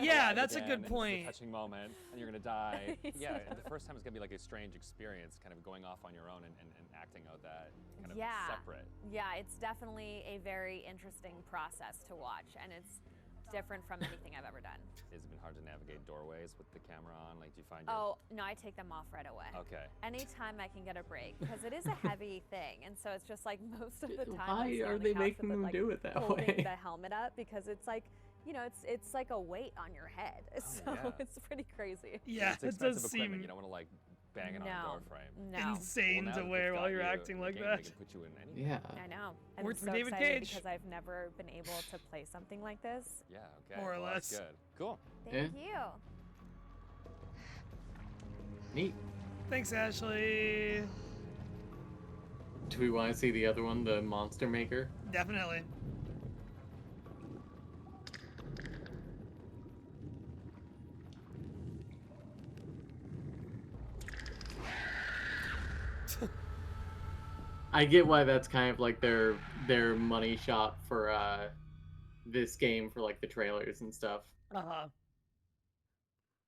Yeah, that's a good point. Touching moment, and you're gonna die. Yeah, and the first time it's gonna be like a strange experience, kind of going off on your own and acting out that kind of separate. Yeah, it's definitely a very interesting process to watch, and it's different from anything I've ever done. Has it been hard to navigate doorways with the camera on? Like, do you find? Oh, no, I take them off right away. Okay. Anytime I can get a break, because it is a heavy thing, and so it's just like most of the time. Why I stay are on the they couch making with it, them like, do it that holding way? the helmet up, because it's like, you know, it's like a weight on your head, so yeah. it's pretty crazy. Yeah, it's it expensive does equipment. seem You don't want to like bang it on a door frame. No. insane Well, now to that wear they've while got you're you acting in the like game, that. They can put you in anything. Yeah. I know. I'm Worked for so David excited Cage. because I've never been able to play something like this. Yeah. Okay. More or well, that's less. good. Cool. Thank you. Neat. Thanks, Ashley. Do we want to see the other one, the Monster Maker? Definitely. I get why that's kind of like their money shot for this game, for like the trailers and stuff. Uh-huh.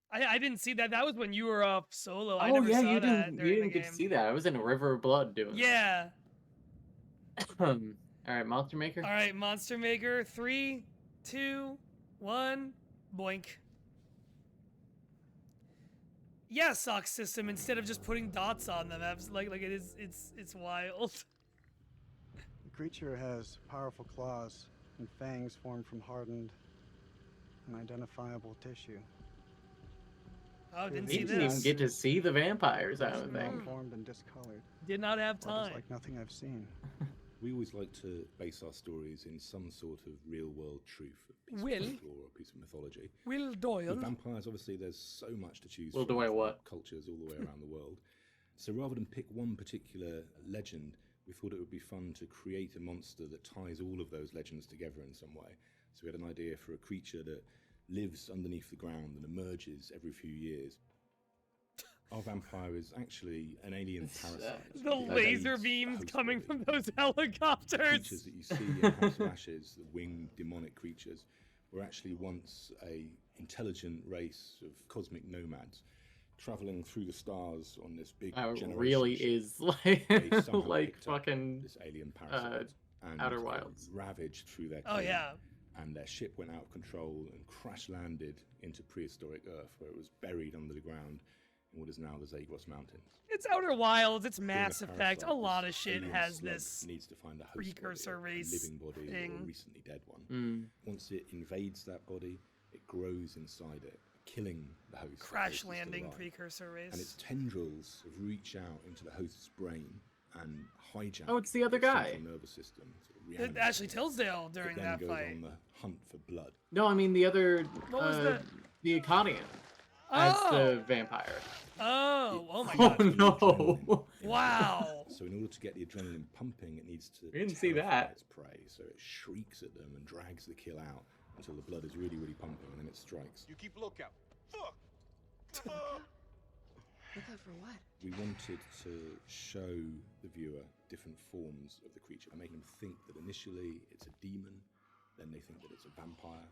I didn't see that. That was when you were off solo. I Oh never yeah, saw you that didn't during the get to game. see that. I was in a River of Blood doing that. Yeah. All right, Monster Maker. All right, Monster Maker. 3, 2, 1, boink. Yeah, sock system instead of just putting dots on them. Like it is. It's wild. The creature has powerful claws and fangs formed from hardened, unidentifiable tissue. Oh, didn't We see didn't even this. get to see the vampires, I don't think. Malformed and discolored. Did not have Blood is time. like nothing I've seen. We always like to base our stories in some sort of real-world truth, a piece Will? of folklore or a piece of mythology. Will Doyle. With vampires, obviously, there's so much to choose Will from. Doyle what? Cultures all the way around the world. So rather than pick one particular legend, we thought it would be fun to create a monster that ties all of those legends together in some way. So we had an idea for a creature that lives underneath the ground and emerges every few years. Our vampire is actually an alien parasite. The laser beams coming from those helicopters. Creatures that you see in House of Ashes, the winged demonic creatures, were actually once a intelligent race of cosmic nomads traveling through the stars on this big It really is like fucking this alien parasite and Outer Wilds. Ravaged through their Oh, yeah. And their ship went out of control and crash landed into prehistoric Earth, where it was buried under the ground in what is now the Zagros Mountains. It's Outer Wilds, it's Mass Being a Effect, a parasite, lot this of shit alien has slug this needs to find a host precursor body, race a living body or thing. a recently dead one. Mm. Once it invades that body, it grows inside it, killing the host. Crash the host is landing alive. precursor race. And its tendrils reach out into the host's brain and hijack. Oh, it's the other guy. Central nervous system. Ashley Tisdale during it then that goes fight. on the hunt for blood. No, I mean the other, What was that? the Iconian as the vampire. Oh my Oh god. no! Wow. So in order to get the adrenaline pumping, it needs to We didn't see terrify that. its prey. So it shrieks at them and drags the kill out until the blood is really, really pumping, and then it strikes. You keep lookout. Fuck! Lookout for what? We wanted to show the viewer different forms of the creature and make them think that initially it's a demon, then they think that it's a vampire,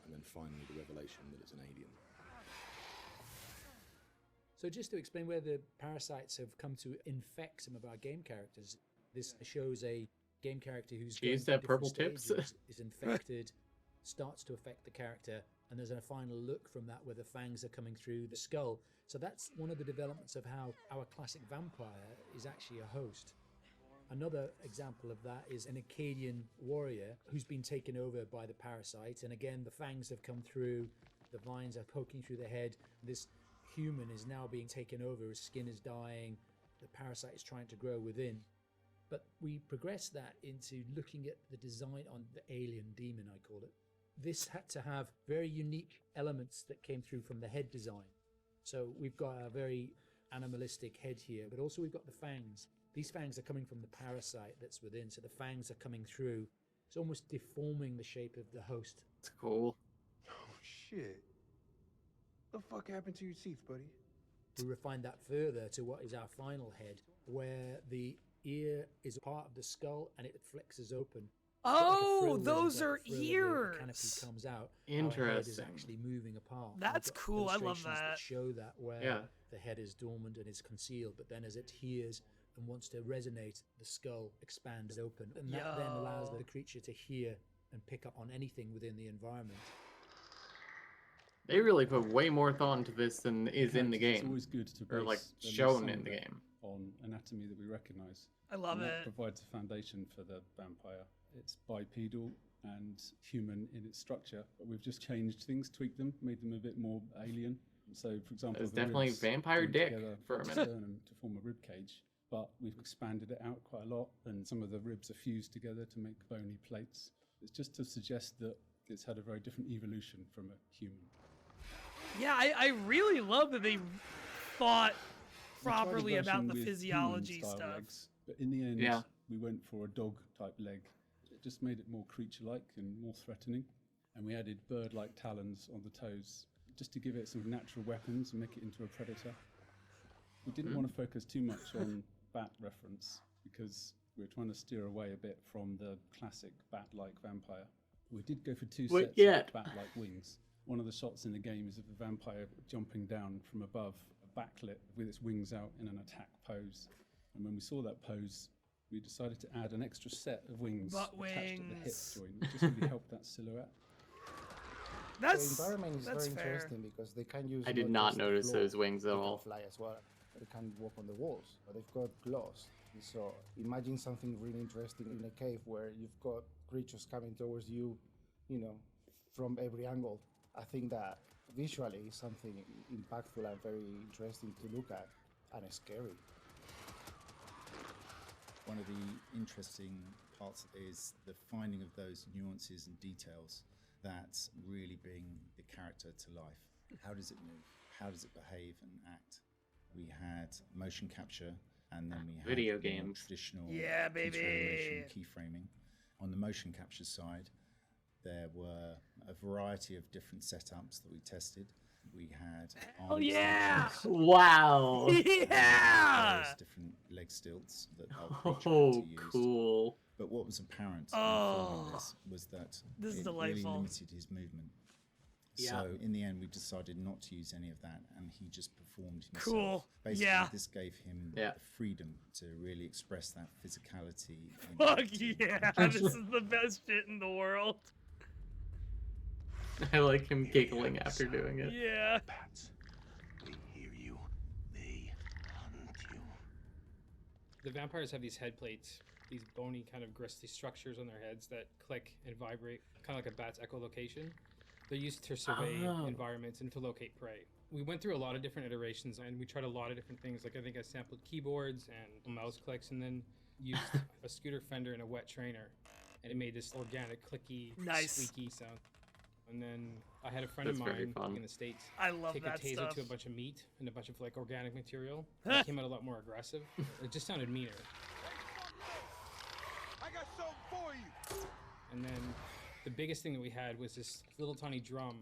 and then finally the revelation that it's an alien. So just to explain where the parasites have come to infect some of our game characters, this shows a game character who's She used to going have purple through tips. different stages, is infected, starts to affect the character, and there's a final look from that where the fangs are coming through the skull. So that's one of the developments of how our classic vampire is actually a host. Another example of that is an Akkadian warrior who's been taken over by the parasite, and again the fangs have come through, the vines are poking through the head. This human is now being taken over, his skin is dying, the parasite is trying to grow within. But we progress that into looking at the design on the alien demon, I call it. This had to have very unique elements that came through from the head design. So we've got a very animalistic head here, but also we've got the fangs. These fangs are coming from the parasite that's within, so the fangs are coming through. It's almost deforming the shape of the host. It's cool. Oh shit. What the fuck happened to your teeth, buddy? We refine that further to what is our final head, where the ear is a part of the skull and it flexes open. Oh, those are The ears. canopy comes out. Interesting. Our head is actually moving apart. That's We've got cool. I love illustrations that. Show that where Yeah. the head is dormant and is concealed, but then as it hears and wants to resonate, the skull expands open, and that then allows the creature to hear and pick up on anything within the environment. They really put way more thought into this than is in the game. It's always good to or like base at least shown some in of the it game. on anatomy that we recognise. I love and it. That provides a foundation for the vampire. It's bipedal and human in its structure, but we've just changed things, tweaked them, made them a bit more alien. So, for example, It's the definitely ribs vampire joined dick together for a at the minute. sternum to form a rib cage, but we've expanded it out quite a lot, and some of the ribs are fused together to make bony plates. It's just to suggest that it's had a very different evolution from a human. Yeah, I really love that they thought We tried a properly about version the with physiology human-style stuff. legs, but in the end, Yeah. we went for a dog-type leg. It just made it more creature-like and more threatening. And we added bird-like talons on the toes, just to give it some natural weapons and make it into a predator. We didn't want to focus too much on bat reference, because we were trying to steer away a bit from the classic bat-like vampire. We did go for two Wait, sets yeah. of bat-like wings. One of the shots in the game is of the vampire jumping down from above, backlit with its wings out in an attack pose. And when we saw that pose, we decided to add an extra set of wings Butt attached at the hip wings. joint, which just really helped that silhouette. The environment is very fair. interesting because they can use. I did not just the notice floor, those wings at they all. Can fly as well. They can walk on the walls, but they've got claws. So imagine something really interesting in a cave where you've got creatures coming towards you, from every angle. I think that visually is something impactful and very interesting to look at, and scary. One of the interesting parts is the finding of those nuances and details that really bring the character to life. How does it move? How does it behave and act? We had motion capture, and then we had Video more games. traditional Yeah, baby. continuation keyframing. On the motion capture side, there were a variety of different setups that we tested. We had arm yeah! extensions, Wow. Yeah! various different leg stilts that our creature had Oh, to use. cool. But what was apparent in Oh. filming this was that This is it really delightful. limited his movement. So in the end, we decided not to use any of that, and he just performed himself. Cool. Basically, Yeah. this gave him the freedom to really express that physicality. Fuck yeah, this is the best shit in the world. I like him giggling after doing it. Yeah. Bats. They hear you. They hunt you. The vampires have these head plates, these bony kind of gristly structures on their heads that click and vibrate, kind of like a bat's echolocation. They're used to survey environments and to locate prey. We went through a lot of different iterations and we tried a lot of different things. Like I think I sampled keyboards and mouse clicks and then used a scooter fender and a wet trainer. And it made this organic, clicky, squeaky sound. And then I had a friend of mine in the States take a taser to a bunch of meat and a bunch of like organic material. It came out a lot more aggressive. It just sounded meaner. I got something for you. And then the biggest thing that we had was this little tiny drum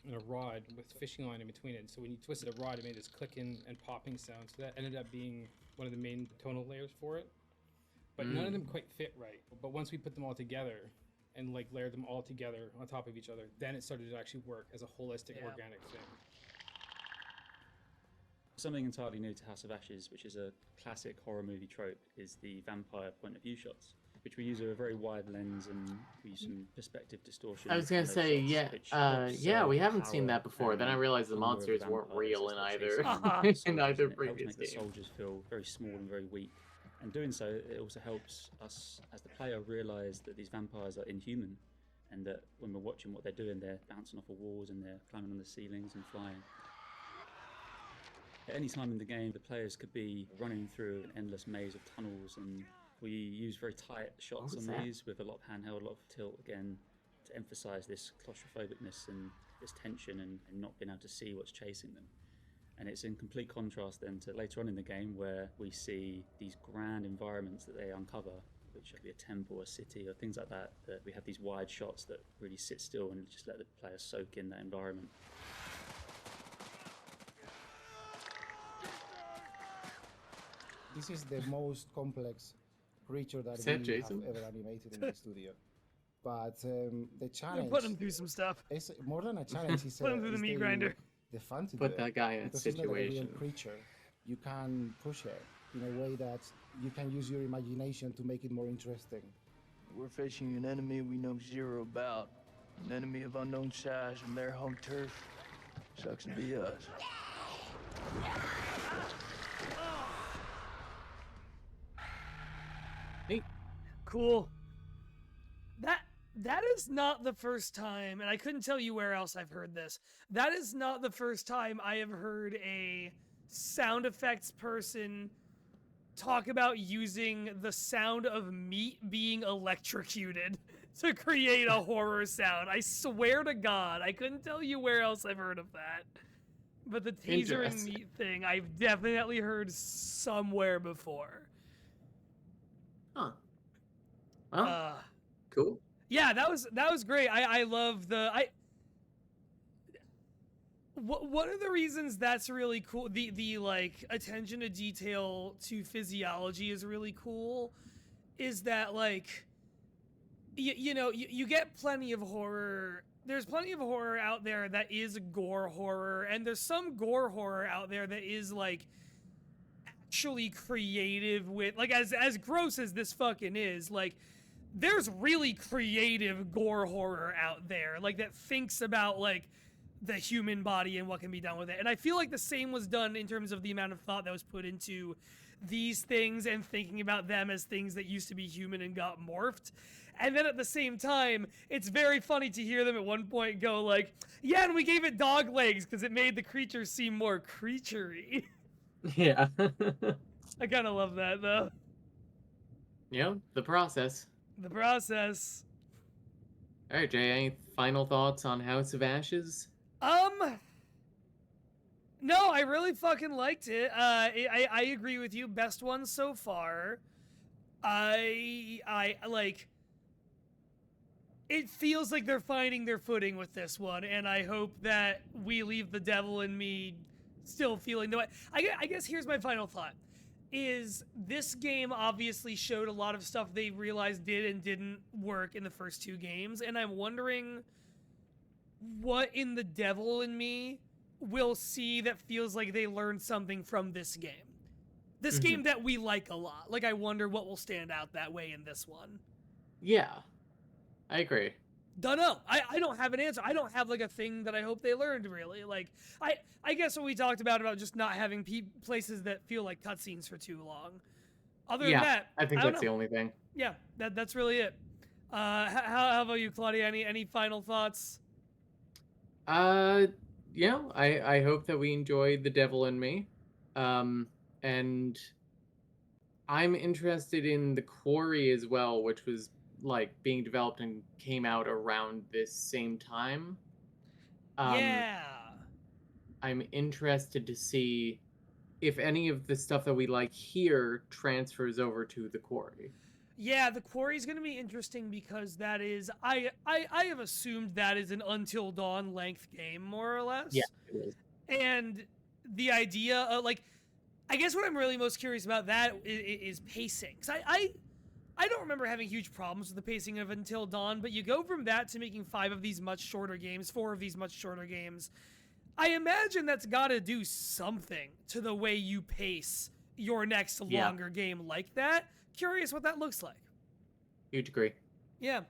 and a rod with fishing line in between it. So when you twisted a rod, it made this clicking and popping sound. So that ended up being one of the main tonal layers for it. But none of them quite fit right. But once we put them all together and like layered them all together on top of each other, then it started to actually work as a holistic organic thing. Something entirely new to House of Ashes, which is a classic horror movie trope, is the vampire point of view shots, which we use a very wide lens and we use some perspective distortion. I was gonna say, we haven't seen that before. Then I realized the monsters weren't real in either previous game. The soldiers feel very small and very weak, and doing so, it also helps us as the player realize that these vampires are inhuman, and that when we're watching what they're doing, they're bouncing off of walls and they're climbing on the ceilings and flying. At any time in the game, the players could be running through an endless maze of tunnels, and we use very tight shots on these with a lot of handheld, a lot of tilt again to emphasize this claustrophobicness and this tension and not being able to see what's chasing them. And it's in complete contrast then to later on in the game where we see these grand environments that they uncover, which could be a temple, a city, or things like that, that we have these wide shots that really sit still and just let the player soak in that environment. This is the most complex creature that we have ever animated in the studio. But the challenge... Put him through some stuff. It's more than a challenge. Put him through the meat grinder. The fun to put that guy in a situation. It's not a real creature. You can push it in a way that you can use your imagination to make it more interesting. We're facing an enemy we know zero about. An enemy of unknown size from their home turf. Sucks to be us. Neat. Cool. That is not the first time, and I couldn't tell you where else I've heard this. That is not the first time I have heard a sound effects person talk about using the sound of meat being electrocuted to create a horror sound. I swear to God, I couldn't tell you where else I've heard of that. But the taser and meat thing, I've definitely heard somewhere before. Huh. Well, cool. Yeah, that was great. I love the one of the reasons that's really cool. The like attention to detail to physiology is really cool. Is that like you get plenty of horror. There's plenty of horror out there that is gore horror, and there's some gore horror out there that is like actually creative with like as gross as this fucking is, like there's really creative gore horror out there like that thinks about like the human body and what can be done with it. And I feel like the same was done in terms of the amount of thought that was put into these things and thinking about them as things that used to be human and got morphed. And then at the same time, it's very funny to hear them at one point go like, yeah, and we gave it dog legs because it made the creature seem more creaturey. Yeah. I kind of love that, though. Yeah, the process. The process. All right, Jay, any final thoughts on House of Ashes? No, I really fucking liked it. I agree with you. Best one so far. I like... It feels like they're finding their footing with this one, and I hope that we leave the devil in me still feeling the way. I guess here's my final thought. Is this game obviously showed a lot of stuff they realized did and didn't work in the first two games, and I'm wondering what in The Devil in Me will see that feels like they learned something from this game. This game that we like a lot. Like, I wonder what will stand out that way in this one. Yeah, I agree. Dunno. I don't have an answer. I don't have, like, a thing that I hope they learned, really. Like, I guess what we talked about just not having places that feel like cutscenes for too long. Other than that, I think that's the only thing. Yeah, that's really it. How about you, Claudia? Any final thoughts? Yeah, I hope that we enjoyed The Devil in Me. And I'm interested in The Quarry as well, which was like being developed and came out around this same time. Yeah. I'm interested to see if any of the stuff that we like here transfers over to The Quarry. Yeah, The Quarry is going to be interesting because that is, I have assumed that is an Until Dawn length game, more or less. Yeah, it is. And the idea of, like, I guess what I'm really most curious about that is pacing. Because I don't remember having huge problems with the pacing of Until Dawn, but you go from that to making 4 of these much shorter games. I imagine that's got to do something to the way you pace your next longer game like that. Curious what that looks like. Huge agree. Yeah.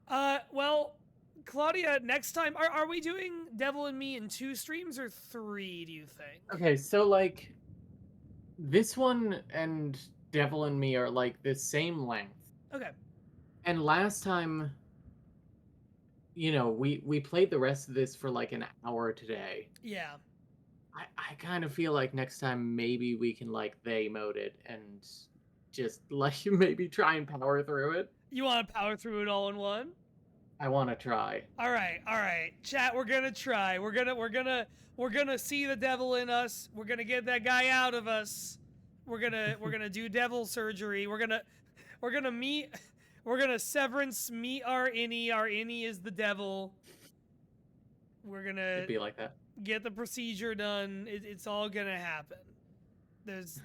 Well, Claudia, next time, are we doing Devil in Me in 2 streams or 3, do you think? Okay, so, like, this one and Devil in Me are, like, the same length. Okay. And last time, you know, we played the rest of this for, like, an hour today. Yeah. I kind of feel like next time maybe we can, like, they mode it and just, like, maybe try and power through it. You want to power through it all in one? I want to try. All right. Chat, we're going to try. We're going to see the devil in us. We're going to get that guy out of us. We're going to do devil surgery. We're going to severance meet our innie. Our innie is the devil. We're going to be like that. Get the procedure done. It's all going to happen. There's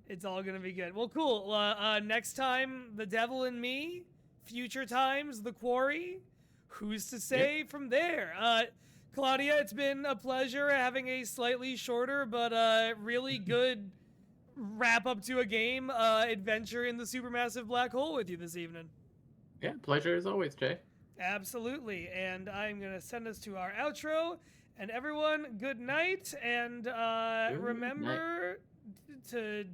it's all going to be good. Well, cool. Next time, The Devil in Me. Future times, The Quarry. Who's to say from there? Claudia, it's been a pleasure having a slightly shorter but really good wrap up to a game adventure in the Supermassive Black Hole with you this evening. Yeah, pleasure as always, Jay. Absolutely. And I'm going to send us to our outro. And everyone, good night. And remember to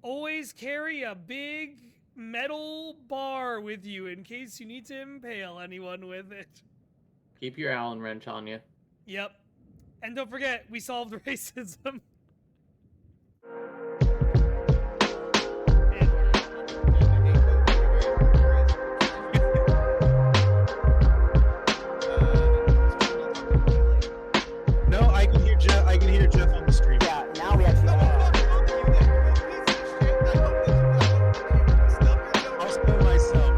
always carry a big metal bar with you in case you need to impale anyone with it. Keep your Allen wrench on you. Yep. And don't forget, we solved racism. No, I can hear Jeff. I can hear Jeff on the stream. Yeah, now we actually. I'll spill myself.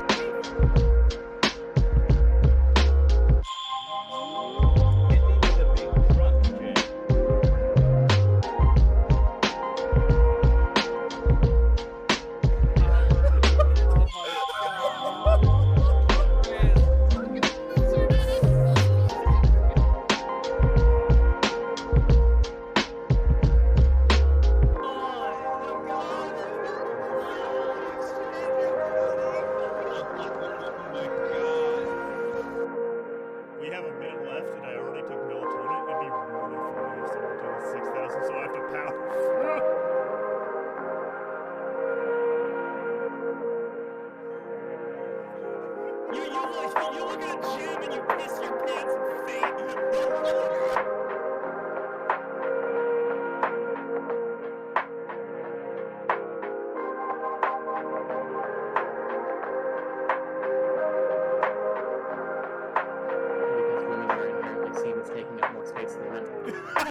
We have a minute left, and I already took melatonin. It'd be really funny if someone took 6,000, so I have to power through. You look at a gym and you piss your pants and faint.